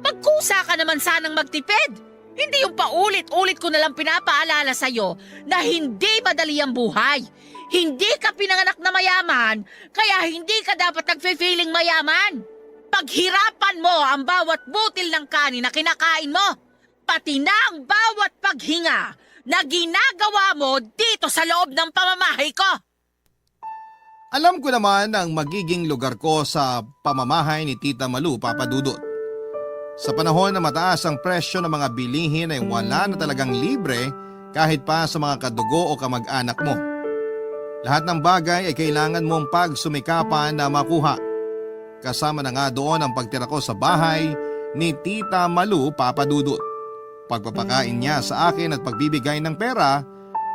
Magkusa ka naman sanang magtipid. Hindi yung paulit-ulit ko nalang pinapaalala sa'yo na hindi madali ang buhay. Hindi ka pinanganak na mayaman, kaya hindi ka dapat nagfe-feeling mayaman. Paghirapan mo ang bawat butil ng kanin na kinakain mo, pati na ang bawat paghinga na ginagawa mo dito sa loob ng pamamahay ko. Alam ko naman ang magiging lugar ko sa pamamahay ni Tita Malu, Papa Dudut. Sa panahon na mataas ang presyo ng mga bilihin ay wala na talagang libre kahit pa sa mga kadugo o kamag-anak mo. Lahat ng bagay ay kailangan mong pagsumikapan na makuha. Kasama na nga doon ang pagtira ko sa bahay ni Tita Malu, Papa Dudut. Pagpapakain niya sa akin at pagbibigay ng pera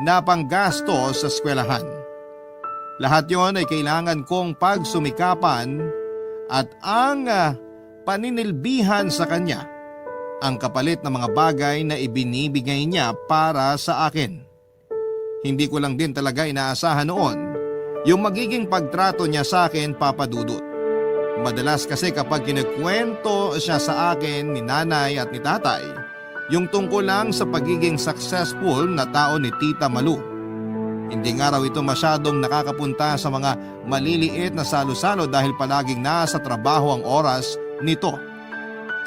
na panggasto sa eskwelahan. Lahat yon ay kailangan kong pagsumikapan at ang paninilbihan sa kanya ang kapalit ng mga bagay na ibinibigay niya para sa akin. Hindi ko lang din talaga inaasahan noon yung magiging pagtrato niya sa akin, Papa Dudut. Madalas kasi kapag kinukwento siya sa akin ni nanay at ni tatay, yung tungkol lang sa pagiging successful na tao ni Tita Malu. Hindi nga raw ito masyadong nakakapunta sa mga maliliit na salo-salo dahil palaging nasa trabaho ang oras nito.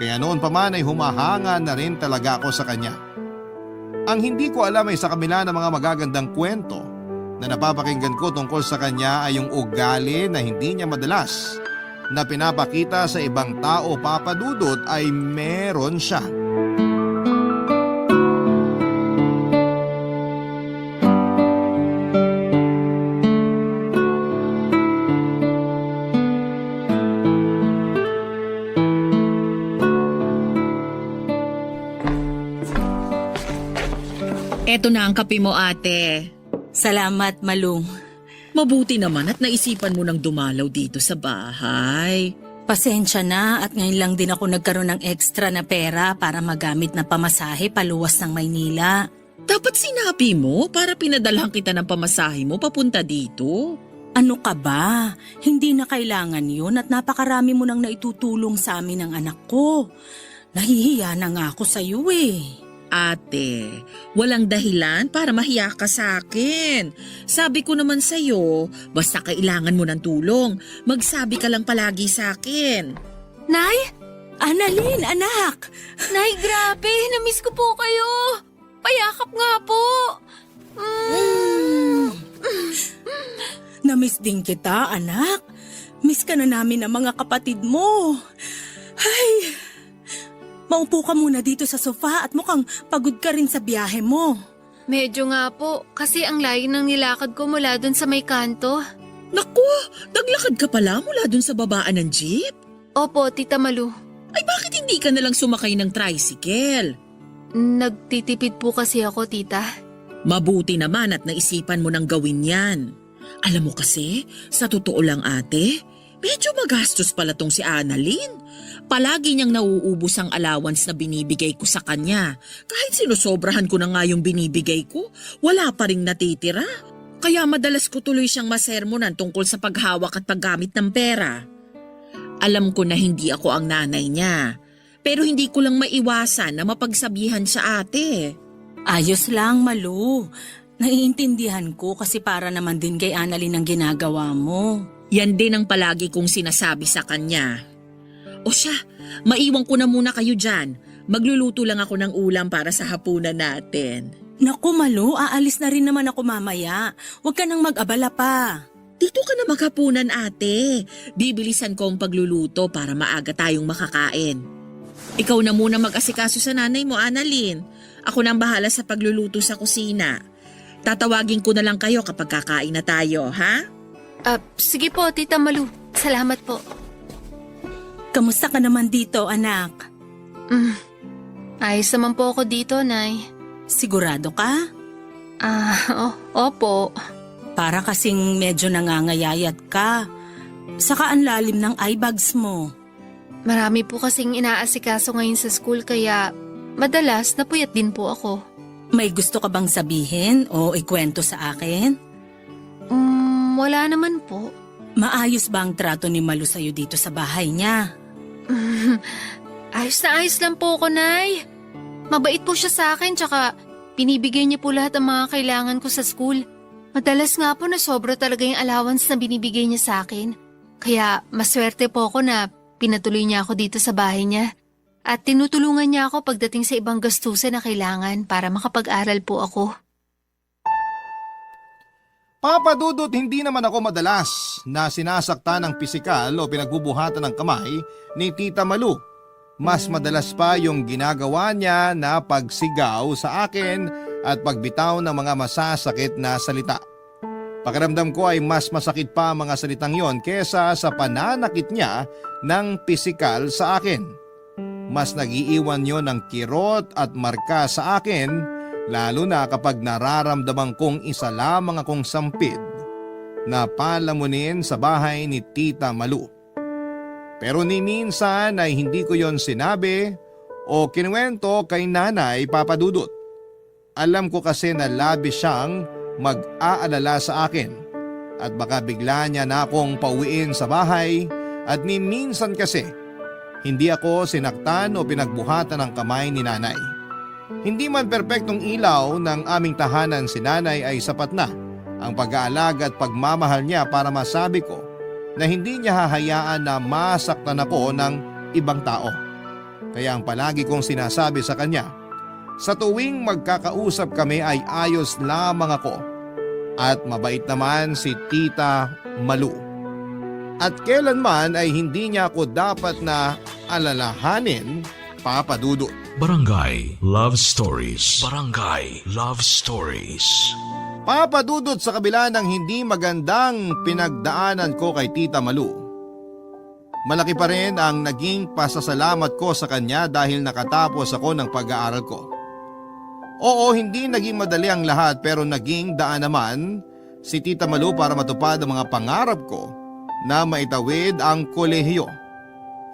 Kaya noon pa man ay humahanga na rin talaga ako sa kanya. Ang hindi ko alam ay sa kabila ng mga magagandang kwento na napapakinggan ko tungkol sa kanya ay yung ugali na hindi niya madalas na pinapakita sa ibang tao, Papa Dudut, ay meron siya. Eto na ang kape mo, ate. Salamat, Malung. Mabuti naman at naisipan mo nang dumalaw dito sa bahay. Pasensya na at ngayon lang din ako nagkaroon ng extra na pera para magamit na pamasahe paluwas ng Maynila. Dapat sinabi mo para pinadalhan kita ng pamasahe mo papunta dito. Ano ka ba? Hindi na kailangan yun at napakarami mo nang naitutulong sa amin ng anak ko. Nahihiya na nga ako sa iyo eh. Ate, walang dahilan para mahiya ka sa akin. Sabi ko naman sa'yo, basta kailangan mo ng tulong, magsabi ka lang palagi sa akin. Nay? Annalyn, anak! Nay, grabe! Namiss ko po kayo! Payakap nga po! Namiss din kita, anak. Miss ka na namin ng mga kapatid mo. Ay, maupo ka muna dito sa sofa at mukhang pagod ka rin sa biyahe mo. Medyo nga po, kasi ang layo ng nilakad ko mula dun sa may kanto. Naku, naglakad ka pala mula dun sa babaan ng jeep? Opo, Tita Malu. Ay bakit hindi ka nalang sumakay ng tricycle? Nagtitipid po kasi ako, Tita. Mabuti naman at naisipan mo nang gawin yan. Alam mo kasi, sa totoo lang ate, medyo magastos pala tong si Annalyn. Palagi niyang nauubos ang allowance na binibigay ko sa kanya. Kahit sinusobrahan ko na nga yung binibigay ko, wala pa ring natitira. Kaya madalas ko tuloy siyang masermonan tungkol sa paghawak at paggamit ng pera. Alam ko na hindi ako ang nanay niya, pero hindi ko lang maiwasan na mapagsabihan siya ate. Ayos lang, Malu. Naiintindihan ko kasi para naman din kay Annalyn ang ginagawa mo. Yan din ang palagi kong sinasabi sa kanya. O siya, maiwan ko na muna kayo dyan. Magluluto lang ako ng ulam para sa hapunan natin. Naku, Malu, aalis na rin naman ako mamaya. Huwag ka nang mag-abala pa. Dito ka na maghapunan ate. Bibilisan ko ang pagluluto para maaga tayong makakain. Ikaw na muna mag-asikaso sa nanay mo, Annalyn. Ako nang bahala sa pagluluto sa kusina. Tatawagin ko na lang kayo kapag kakain na tayo, ha? Sige po, Tita Malu. Salamat po. Kamusta ka naman dito, anak? Ayos naman po ako dito, Nay. Sigurado ka? Opo. Para kasing medyo nangangayayat ka. Saka ang lalim ng eye bags mo. Marami po kasing inaasikaso ngayon sa school kaya madalas napuyat din po ako. May gusto ka bang sabihin o ikwento sa akin? Wala naman po. Maayos ba ang trato ni Malu sa'yo dito sa bahay niya? Ayos na ayos lang po ako, Nay. Mabait po siya sa akin tsaka binibigay niya po lahat ng mga kailangan ko sa school. Madalas nga po na sobra talaga yung allowance na binibigay niya sa akin. Kaya maswerte po ako na pinatuloy niya ako dito sa bahay niya. At tinutulungan niya ako pagdating sa ibang gastusin na kailangan para makapag-aral po ako. Papa Dudut, hindi naman ako madalas na sinasaktan ng pisikal o pinagbubuhatan ng kamay ni Tita Malu. Mas madalas pa yung ginagawa niya na pagsigaw sa akin at pagbitaw ng mga masasakit na salita. Pakiramdam ko ay mas masakit pa ang mga salitang yon kesa sa pananakit niya ng pisikal sa akin. Mas nagiiwan yon ng kirot at marka sa akin, lalo na kapag nararamdaman kong isa lamang akong sampid na palamunin sa bahay ni Tita Malu. Pero ni minsan ay hindi ko yon sinabi o kinuwento kay Nanay Papa Dudut. Alam ko kasi na labis siyang mag-aalala sa akin at baka bigla niya na akong pauwiin sa bahay at ni minsan kasi hindi ako sinaktan o pinagbuhatan ng kamay ni Nanay. Hindi man perpektong ilaw ng aming tahanan si Nanay ay sapat na ang pag-aalaga at pagmamahal niya para masabi ko na hindi niya hahayaan na masaktan ako ng ibang tao. Kaya ang palagi kong sinasabi sa kanya, sa tuwing magkakausap kami ay ayos lamang ako at mabait naman si Tita Malu. At kailanman ay hindi niya ako dapat na alalahanin, Papa Dudut. Barangay Love Stories. Barangay Love Stories. Papa Dudut, sa kabila ng hindi magandang pinagdaanan ko kay Tita Malu, malaki pa rin ang naging pasasalamat ko sa kanya dahil nakatapos ako ng pag-aaral ko. Oo, hindi naging madali ang lahat pero naging daan naman si Tita Malu para matupad ang mga pangarap ko na maitawid ang kolehiyo.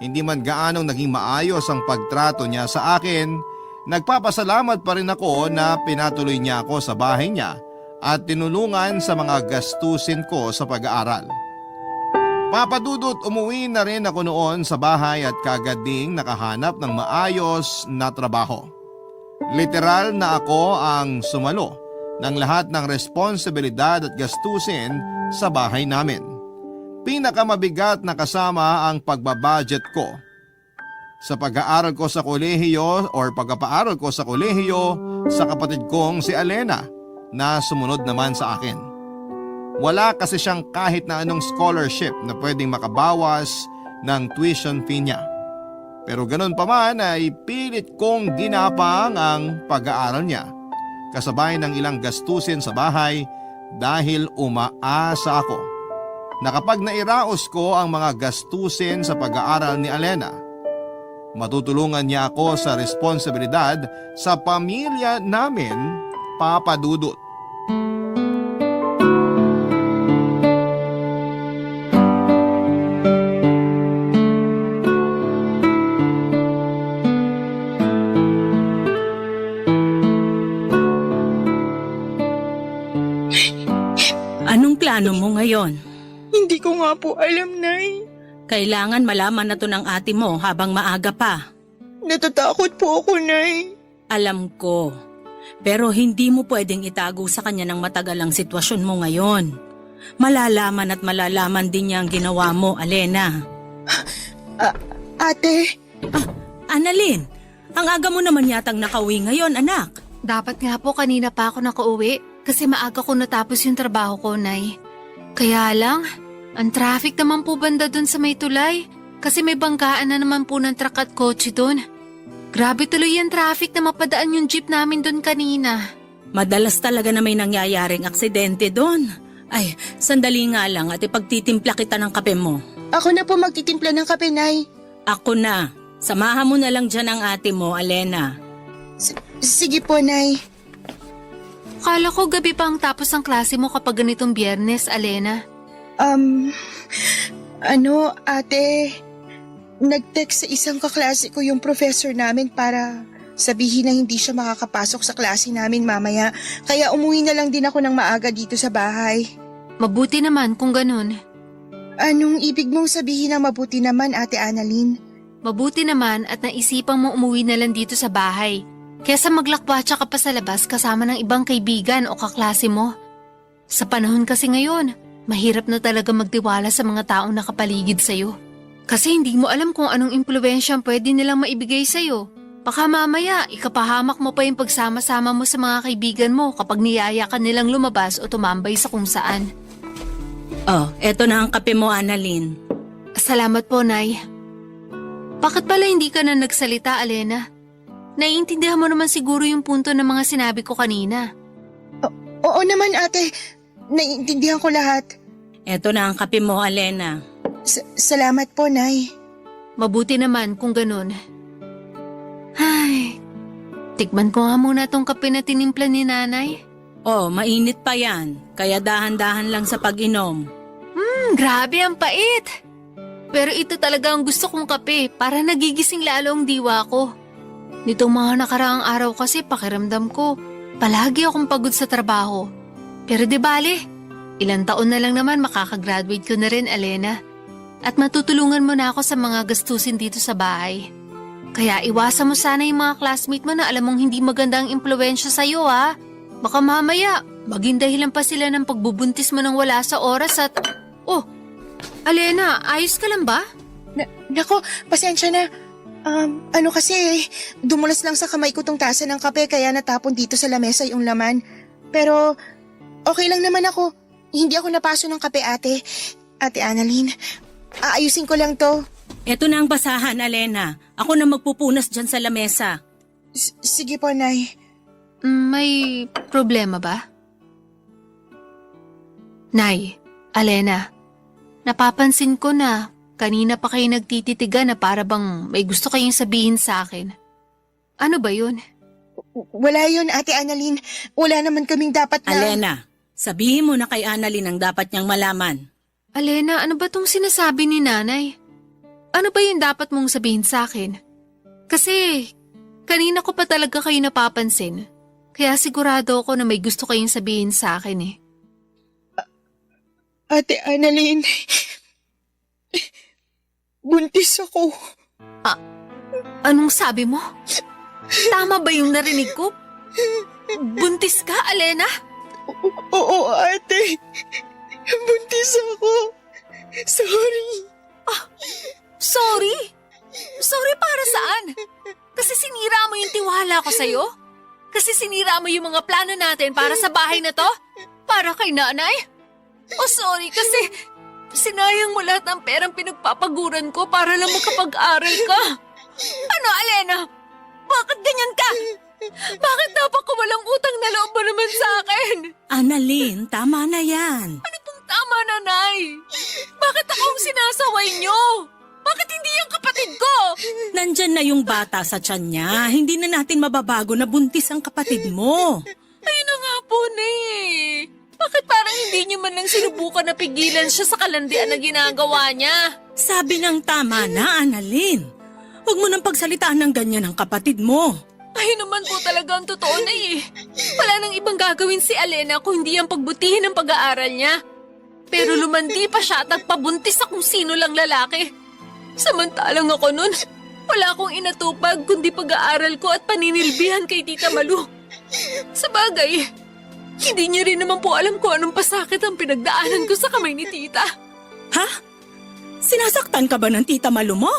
hindi man gaanong naging maayos ang pagtrato niya sa akin, nagpapasalamat pa rin ako na pinatuloy niya ako sa bahay niya at tinulungan sa mga gastusin ko sa pag-aaral. Papadudot, umuwi na rin ako noon sa bahay at kagad ding nakahanap ng maayos na trabaho. Literal na ako ang sumalo ng lahat ng responsibilidad at gastusin sa bahay namin. Pinakamabigat na kasama ang pagbabudget ko. Sa pag-aaral ko sa kolehiyo or pagpapaaral ko sa kolehiyo sa kapatid kong si Alena na sumunod naman sa akin. Wala kasi siyang kahit na anong scholarship na pwedeng makabawas ng tuition fee niya. Pero ganun pa man ay pilit kong ginapang ang pag-aaral niya, kasabay ng ilang gastusin sa bahay dahil umaasa ako na kapag nairaos ko ang mga gastusin sa pag-aaral ni Alena, matutulungan niya ako sa responsibilidad sa pamilya namin, Papa Dudut. Anong plano mo ngayon? Hindi ko nga po alam, Nay. Kailangan malaman na to ng ate mo habang maaga pa. Natatakot po ako, Nay. Alam ko. Pero hindi mo pwedeng itago sa kanya ng matagal ang sitwasyon mo ngayon. Malalaman at malalaman din niya ang ginawa mo, Alena. Ate, Annalyn, ang aga mo naman yatang nakauwi ngayon, anak. Dapat nga po kanina pa ako nakauwi kasi maaga ko natapos yung trabaho ko, Nay. Kaya lang, ang traffic naman po banda dun sa may tulay kasi may banggaan na naman po ng truck at kotse dun. Grabe tuloy yung traffic na mapadaan yung jeep namin dun kanina. Madalas talaga na may nangyayaring aksidente doon. Ay, sandali nga lang at ipagtitimpla kita ng kape mo. ako na po magtitimpla ng kape, Nay. Ako na. Samahan mo na lang dyan ang ate mo, Alena. Sige po, Nay. Kala ko gabi pa ang tapos ng klase mo kapag ganitong Biyernes, Alena. Ate, nag-text sa isang kaklase ko yung professor namin para sabihin na hindi siya makakapasok sa klase namin mamaya. Kaya umuwi na lang din ako ng maaga dito sa bahay. Mabuti naman kung ganun. Anong ibig mong sabihin na mabuti naman, Ate Annalyn? Mabuti naman at naisipang mo umuwi na lang dito sa bahay. Kesa maglakbatsa ka pa sa labas kasama ng ibang kaibigan o kaklase mo. Sa panahon kasi ngayon, mahirap na talaga magtiwala sa mga taong nakapaligid sa'yo. Kasi hindi mo alam kung anong impluwensya pwede nilang maibigay sa'yo. Baka mamaya, ikapahamak mo pa yung pagsama-sama mo sa mga kaibigan mo kapag niyaya ka nilang lumabas o tumambay sa kung saan. Oh, eto na ang kape mo, Annalyn. Salamat po, Nay. Bakit pala hindi ka na nagsalita, Alena? Naiintindihan mo naman siguro yung punto ng mga sinabi ko kanina. Oo naman, Ate. Naiintindihan ko lahat. Eto na ang kape mo, Alena. Salamat po, Nay. Mabuti naman kung ganun. Ay, tikman ko nga muna tong kape na tinimpla ni Nanay. Oh, mainit pa yan. Kaya dahan-dahan lang sa pag-inom. Grabe ang pait. Pero ito talaga ang gusto kong kape para nagigising lalo ang diwa ko. Nitong mga nakaraang araw kasi pakiramdam ko, palagi akong pagod sa trabaho. Pero di bale, ilang taon na lang naman makakagraduate ko na rin, Alena. At matutulungan mo na ako sa mga gastusin dito sa bahay. Kaya iwasan mo sana yung mga classmate mo na alam mong hindi maganda ang impluwensya sa'yo, ha? Baka mamaya, maging dahilan pa sila ng pagbubuntis mo nang wala sa oras at... Oh, Alena, ayos ka lang ba? Nako, pasensya na. Kasi, dumulas lang sa kamay ko tong tasa ng kape kaya natapon dito sa lamesa yung laman. Pero, okay lang naman ako. Hindi ako napaso ng kape, Ate. Ate Annalyn, aayusin ko lang to. Eto na ang basahan, Alena. Ako na magpupunas dyan sa lamesa. Sige po, Nay. May problema ba? Nay, Alena, napapansin ko na kanina pa kayo nagtititigan na para bang may gusto kayong sabihin sa akin. Ano ba yun? Wala yun, Ate Annalyn. Wala naman kaming dapat na... Alena, sabihin mo na kay Annalyn ang dapat niyang malaman. Alena, ano ba tong sinasabi ni Nanay? Ano ba yung dapat mong sabihin sa akin? Kasi kanina ko pa talaga kayo napapansin. Kaya sigurado ako na may gusto kayong sabihin sa akin eh. Ate Annalyn, buntis ako. Anong sabi mo? Tama ba yung narinig ko? Buntis ka, Alena? Oo, ate. Buntis ako. Sorry. Sorry? Sorry para saan? Kasi sinira mo yung tiwala ko sa'yo? Kasi sinira mo yung mga plano natin para sa bahay na to? Para kay nanay? O sorry kasi sinayang mo lahat ng perang pinagpapaguran ko para lang makapag-aral ka. Ano, Alena? Bakit ganyan ka? Bakit napakawalang utang na loob mo naman sa akin? Annalyn, tama na yan. Ano pong tama, nanay? Bakit ako ang sinasaway niyo? Bakit hindi yung kapatid ko? Nandyan na yung bata sa tiyan niya. Hindi na natin mababago na buntis ang kapatid mo. Ayun na nga po, Nay. Bakit parang hindi niyo man lang sinubukan na pigilan siya sa kalandian na ginagawa niya? Sabi ng tama na, Annalyn. Huwag mo nang pagsalitaan ng ganyan ang kapatid mo. Ayun naman po talaga ang totoo na eh. Wala nang ibang gagawin si Alena kung hindi ang pagbutihin ng pag-aaral niya. Pero lumandi pa siya at nagpabuntis sa kung sino lang lalaki. Samantalang ako nun, wala akong inatupag kundi pag-aaral ko at paninilbihan kay Tita Malu. Sa bagay, hindi niya rin naman po alam kung anong pasakit ang pinagdaanan ko sa kamay ni Tita. Ha? Sinasaktan ka ba ng Tita Malu mo?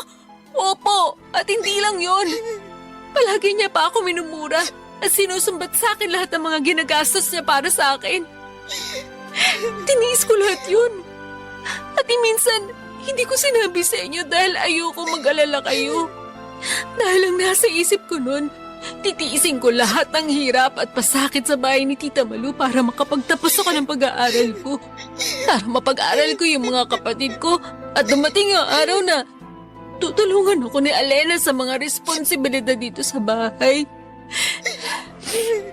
Opo, at hindi lang yon. Palagi niya pa ako minumura at sinusumbat sa akin lahat ng mga ginagastos niya para sa akin. Tiniis ko lahat yun. At minsan, hindi ko sinabi sa inyo dahil ayoko mag-alala kayo. Dahil ang nasa isip ko nun, titiisin ko lahat ng hirap at pasakit sa bahay ni Tita Malu para makapagtapos ako ng pag-aaral ko. Para mapag-aaral ko yung mga kapatid ko at dumating ang araw na tutulungan ako ni Alena sa mga responsibilidad dito sa bahay.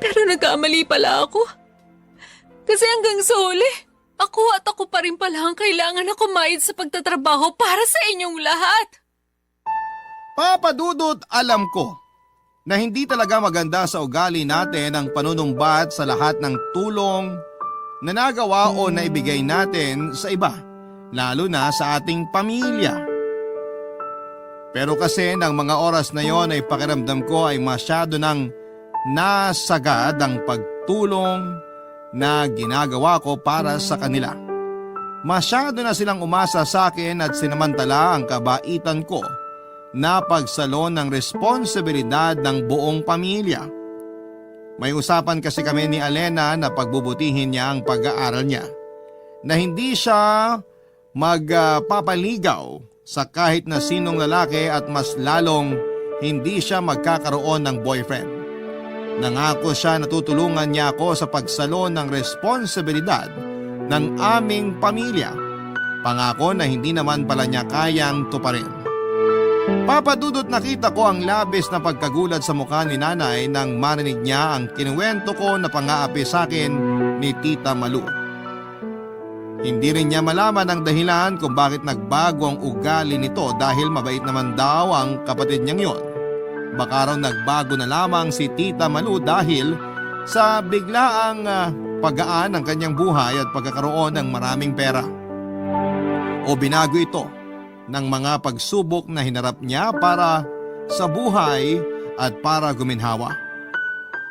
Pero nagkamali pala ako. Kasi hanggang sa huli, ako pa rin pala ang kailangan na kumayod sa pagtatrabaho para sa inyong lahat. Papa Dudut, alam ko na hindi talaga maganda sa ugali natin ang panunumbat sa lahat ng tulong na nagawa o naibigay natin sa iba, lalo na sa ating pamilya. Pero kasi ng mga oras na yon ay pakiramdam ko ay masyado nang nasagad ang pagtulong na ginagawa ko para sa kanila. Masyado na silang umasa sa akin at sinamantala ang kabaitan ko na pagsalon ng responsibilidad ng buong pamilya. May usapan kasi kami ni Alena na pagbubutihin niya ang pag-aaral niya, na hindi siya magpapaligaw sa kahit na sinong lalaki at mas lalong hindi siya magkakaroon ng boyfriend. Nangako siya na tutulungan niya ako sa pagsalon ng responsibilidad ng aming pamilya. Pangako na hindi naman pala niya kayang tuparin. Papa Dudut, nakita ko ang labis na pagkagulat sa mukha ni nanay nang marinig niya ang kinuwento ko na pang-aapi sa akin ni Tita Malu. Hindi rin niya malaman ang dahilan kung bakit nagbago ang ugali nito dahil mabait naman daw ang kapatid niyang yon. Baka raw nagbago na lamang si Tita Malu dahil sa biglaang paggaan ng kanyang buhay at pagkakaroon ng maraming pera. O binago ito ng mga pagsubok na hinarap niya para sa buhay at para guminhawa.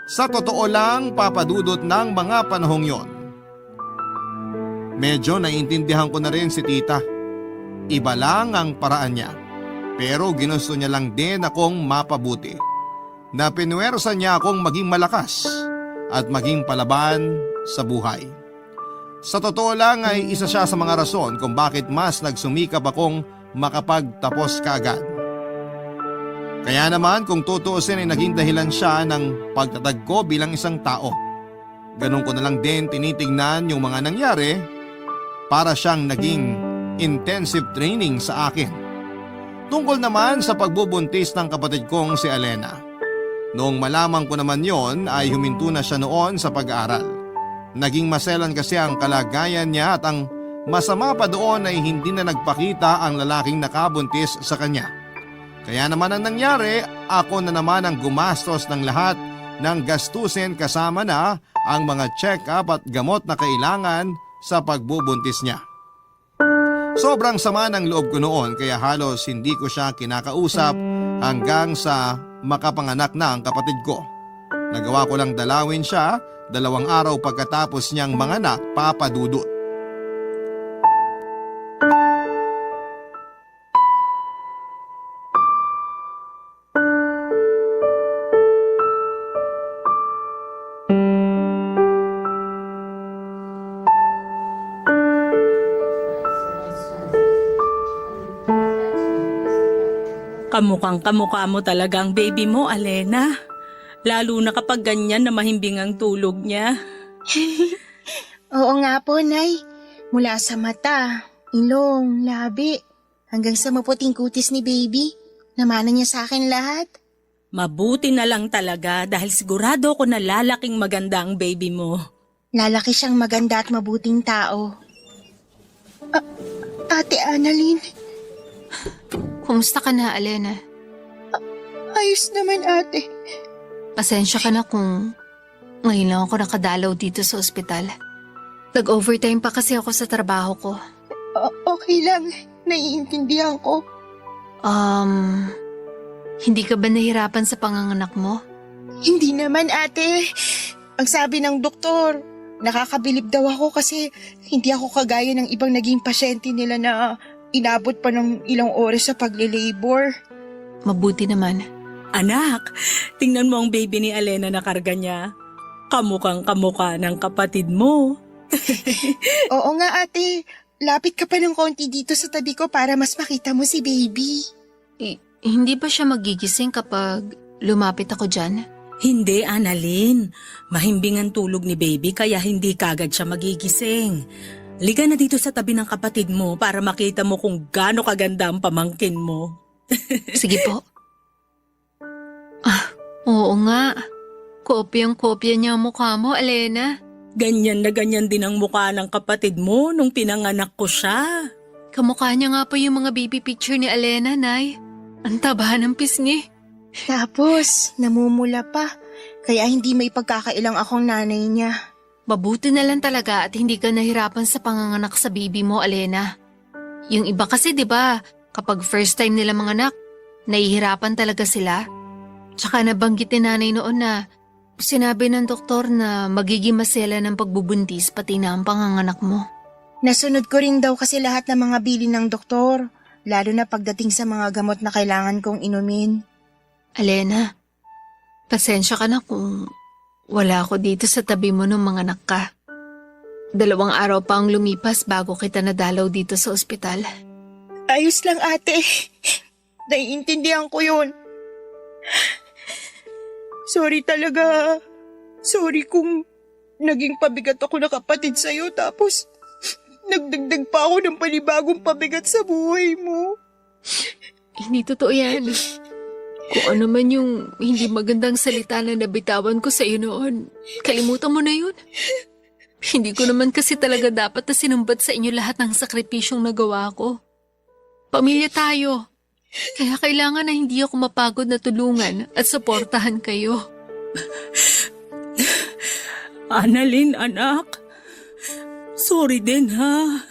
Sa totoo lang, Papa Dudut, ng mga panahong yon, medyo naiintindihan ko na rin si Tita. Iba lang ang paraan niya. Pero ginusto niya lang din akong mapabuti. Na pinuwersa niya akong maging malakas at maging palaban sa buhay. Sa totoo lang ay isa siya sa mga rason kung bakit mas nagsumikap akong makapagtapos kaagad. Kaya naman kung tutuusin ay naging dahilan siya ng pagtatag ko bilang isang tao. Ganun ko na lang din tinitingnan yung mga nangyari para siyang naging intensive training sa akin. Tungkol naman sa pagbubuntis ng kapatid kong si Alena. Noong malaman ko naman yon ay huminto na siya noon sa pag-aaral. Naging maselan kasi ang kalagayan niya at ang masama pa doon ay hindi na nagpakita ang lalaking nakabuntis sa kanya. Kaya naman ang nangyari, ako na naman ang gumastos ng lahat ng gastusin kasama na ang mga check-up at gamot na kailangan sa pagbubuntis niya. Sobrang sama ng loob ko noon kaya halos hindi ko siya kinakausap hanggang sa makapanganak na ang kapatid ko. Nagawa ko lang dalawin siya 2 araw pagkatapos niyang manganak, Papa Dudut. Kamukhang kamukha mo talaga ang baby mo, Alena. Lalo na kapag ganyan na mahimbing ang tulog niya. Oo nga po, Nay. Mula sa mata, ilong, labi, hanggang sa maputing kutis ni baby. Namana niya sa akin lahat. Mabuti na lang talaga dahil sigurado ko na lalaking maganda ang baby mo. Lalaki siyang maganda at mabuting tao. Ate Annalyn, Kumusta ka na, Alena? ayos naman ate. Pasensya ka na kung ngayon lang ako nakadalaw dito sa ospital. Nag-overtime pa kasi ako sa trabaho ko. Okay lang, naiintindihan ko. Hindi ka ba nahirapan sa panganganak mo? Hindi naman ate. Ang sabi ng doktor, nakakabilib daw ako kasi hindi ako kagaya ng ibang naging pasyente nila na inabot pa ng ilang oras sa pagle-labor. Mabuti naman. Anak, tingnan mo ang baby ni Alena na karga niya. Kamukhang kamukha ng kapatid mo. Oo nga ate, lapit ka pa ng konti dito sa tabi ko para mas makita mo si baby. Hindi ba siya magigising kapag lumapit ako dyan? Hindi, Annalyn. Mahimbing ang tulog ni baby kaya hindi kagad siya magigising. Liga na dito sa tabi ng kapatid mo para makita mo kung gaano kaganda ang pamangkin mo. Sige po. Oo nga. Kopyang-kopya niya ang mukha mo, Alena. Ganyan na ganyan din ang mukha ng kapatid mo nung pinanganak ko siya. Kamukha niya nga po yung mga baby picture ni Alena, Nay. Ang taba ng pisngi. Tapos, namumula pa. Kaya hindi may pagkakailang akong nanay niya. Mabuti na lang talaga at hindi ka nahirapan sa panganganak sa baby mo, Alena. Yung iba kasi, di ba, kapag first time nila manganak, nahihirapan talaga sila. Tsaka nabanggit ni nanay noon na sinabi ng doktor na magiging masela ng pagbubuntis pati na ang panganganak mo. Nasunod ko rin daw kasi lahat ng mga bilin ng doktor, lalo na pagdating sa mga gamot na kailangan kong inumin. Alena, pasensya ka na kung wala ako dito sa tabi mo nung manganak ka. 2 araw pa ang lumipas bago kita nadalaw dito sa ospital. Ayos lang ate. Naiintindihan ko yun. Sorry talaga. Sorry kung naging pabigat ako na kapatid sa'yo tapos nagdagdag pa ako ng panibagong pabigat sa buhay mo. Hindi totoo yan. Kung ano man yung hindi magandang salita na nabitawan ko sa iyo noon, kalimutan mo na yun. Hindi ko naman kasi talaga dapat na sinumbat sa inyo lahat ng sakripisyong nagawa ko. Pamilya tayo. Kaya kailangan na hindi ako mapagod na tulungan at suportahan kayo. Annalyn, anak. Sorry din, ha?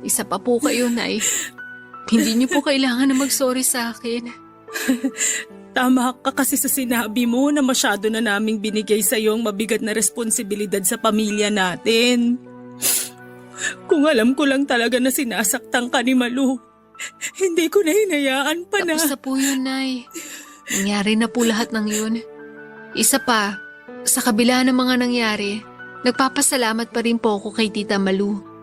Isa pa po kayo, Nay. Hindi niyo po kailangan na mag-sorry sa akin. Tama ka kasi sa sinabi mo na masyado na naming binigay sa iyo ang mabigat na responsibilidad sa pamilya natin. Kung alam ko lang talaga na sinasaktan ka ni Malu, hindi ko na hinayaan pa na. Tapos na po yun, Nay. Nangyari na po lahat ng yun. Isa pa, sa kabila ng mga nangyari, nagpapasalamat pa rin po ako kay Tita Malu.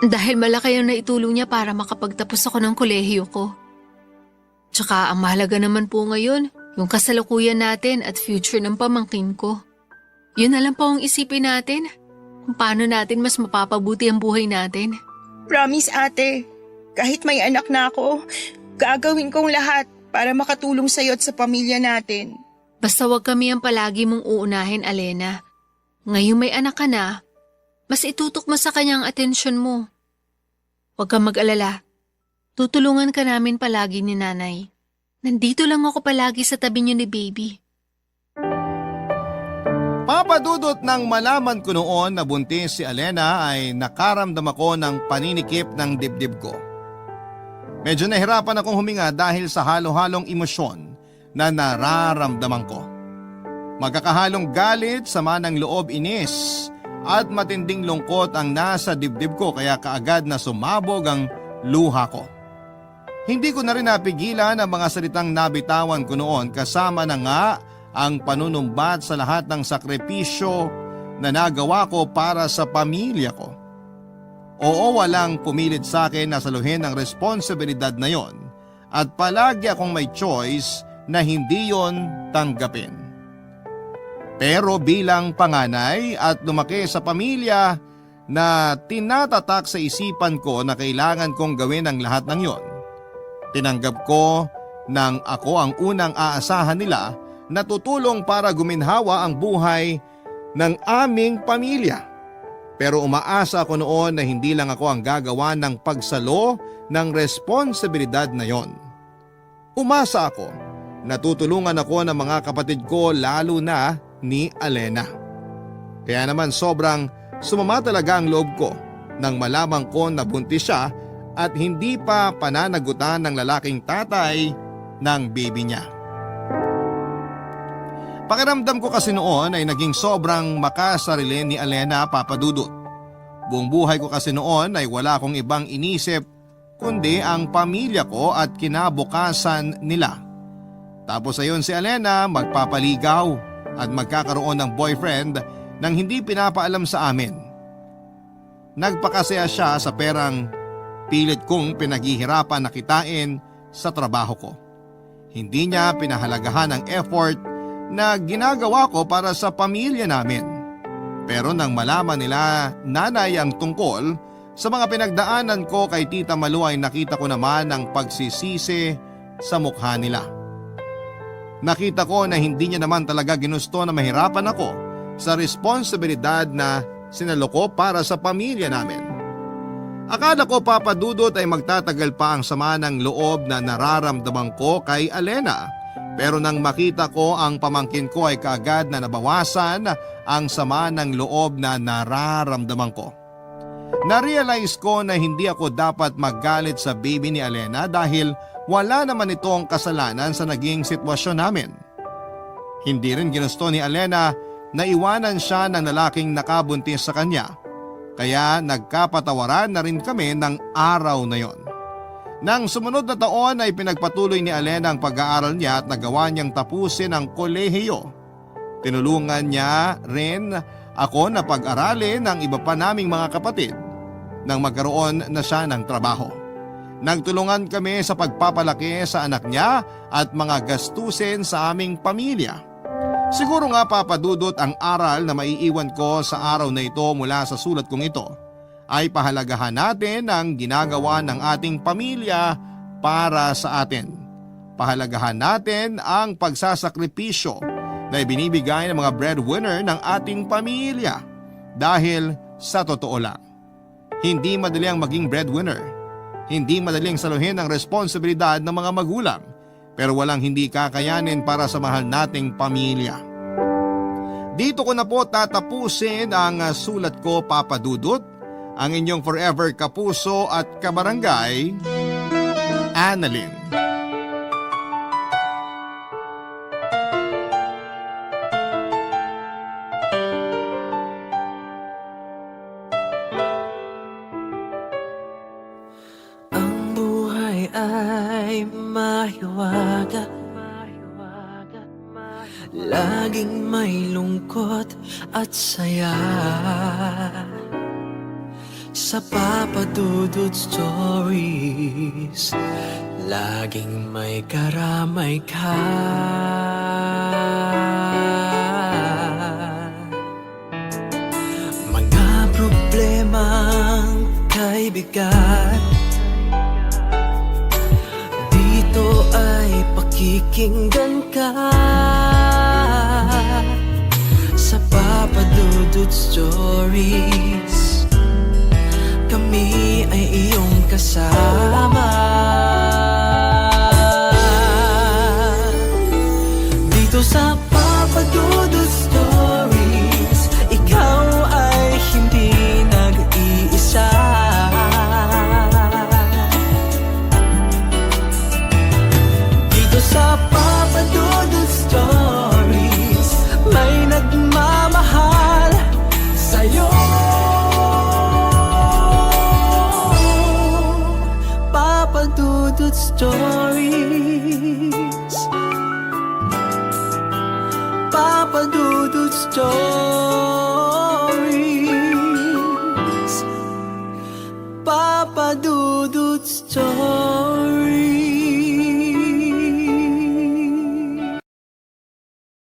Dahil malaki ang naitulong niya para makapagtapos ako ng kolehiyo ko. Tsaka ang mahalaga naman po ngayon, yung kasalukuyan natin at future ng pamangkin ko. Yun na lang po ang isipin natin, kung paano natin mas mapapabuti ang buhay natin. Promise ate, kahit may anak na ako, gagawin kong lahat para makatulong sa'yo at sa pamilya natin. Basta wag kami ang palagi mong uunahin, Alena. Ngayon may anak ka na, Mas itutok mo sa kanya ang atensyon mo. Huwag kang mag-alala. Tutulungan ka namin palagi ni Nanay. Nandito lang ako palagi sa tabi niyo ni Baby. Papadudot nang malaman ko noon na buntis si Alena ay nakaramdam ako ng paninikip ng dibdib ko. Medyo nahirapan akong huminga dahil sa halo-halong emosyon na nararamdaman ko. Magkakahalong galit, sama ng loob, inis at matinding lungkot ang nasa dibdib ko kaya kaagad na sumabog ang luha ko. Hindi ko na rin napigilan ang mga salitang nabitawan ko noon kasama na nga ang panunumbat sa lahat ng sakripisyo na nagawa ko para sa pamilya ko. Oo, walang pumilit sa akin na saluhin ang responsibilidad na yon at palagi akong may choice na hindi yon tanggapin. Pero bilang panganay at lumaki sa pamilya na tinatatak sa isipan ko na kailangan kong gawin ang lahat ng yon, tinanggap ko nang ako ang unang aasahan nila na tutulong para guminhawa ang buhay ng aming pamilya. Pero umaasa ako noon na hindi lang ako ang gagawa ng pagsalo ng responsibilidad na yon. Umasa ako na tutulungan ako ng mga kapatid ko lalo na ni Alena. Kaya naman sobrang sumama talaga ang loob ko nang malamang ko na buntis siya at hindi pa pananagutan ng lalaking tatay ng baby niya. Pakiramdam ko kasi noon ay naging sobrang makasarili ni Alena, Papadudot. Buong buhay ko kasi noon ay wala akong ibang inisip kundi ang pamilya ko at kinabukasan nila. Tapos ayon si Alena magpapaligaw at magkakaroon ng boyfriend nang hindi pinapaalam sa amin. Nagpakasaya siya sa perang pilit kong pinaghihirapan na kitain sa trabaho ko. Hindi niya pinahalagahan ang effort na ginagawa ko para sa pamilya namin. Pero nang malaman nila nanay ang tungkol sa mga pinagdaanan ko kay Tita Malu ay nakita ko naman ang pagsisisi sa mukha nila. Nakita ko na hindi niya naman talaga ginusto na mahirapan ako sa responsibilidad na sinalo ko para sa pamilya namin. Akala ko, Papadudot, ay magtatagal pa ang sama ng loob na nararamdaman ko kay Alena. Pero nang makita ko ang pamangkin ko ay kaagad na nabawasan ang sama ng loob na nararamdaman ko. Narealize ko na hindi ako dapat magalit sa baby ni Alena dahil wala naman itong kasalanan sa naging sitwasyon namin. Hindi rin ginusto ni Alena na iwanan siya ng lalaking nakabuntis sa kanya. Kaya nagkapatawaran na rin kami ng araw na yon. Nang sumunod na taon ay pinagpatuloy ni Alena ang pag-aaral niya at nagawa niyang tapusin ang kolehiyo. Tinulungan niya rin ako na pag-aralin ng iba pa naming mga kapatid nang magkaroon na siya ng trabaho. Nagtulungan kami sa pagpapalaki sa anak niya at mga gastusin sa aming pamilya. Siguro nga, Papadudot, ang aral na maiiwan ko sa araw na ito mula sa sulat kong ito ay pahalagahan natin ang ginagawa ng ating pamilya para sa atin. Pahalagahan natin ang pagsasakripisyo na ibinibigay ng mga breadwinner ng ating pamilya. Dahil sa totoo lang, hindi madali ang maging breadwinner. Hindi madaling saluhin ang responsibilidad ng mga magulang, pero walang hindi kakayanin para sa mahal nating pamilya. Dito ko na po tatapusin ang sulat ko, Papadudot. Ang inyong forever kapuso at kabarangay, Annalyn. Ang buhay ay mahiwaga, laging may lungkot at saya. Sa Papadudot Stories, laging may karamay ka. Mga problemang kaibigan, dito ay pakikinggan ka. Sa Papadudot Dudut Stories. Kami ay iyong kasama dito sa Papa Dudut Stories. Ikaw ay hindi nag-iisa. Dito sa Papa Dudut Stories, may nagmamahal sa'yo. Papa Dudut Stories, Papa Dudut Stories.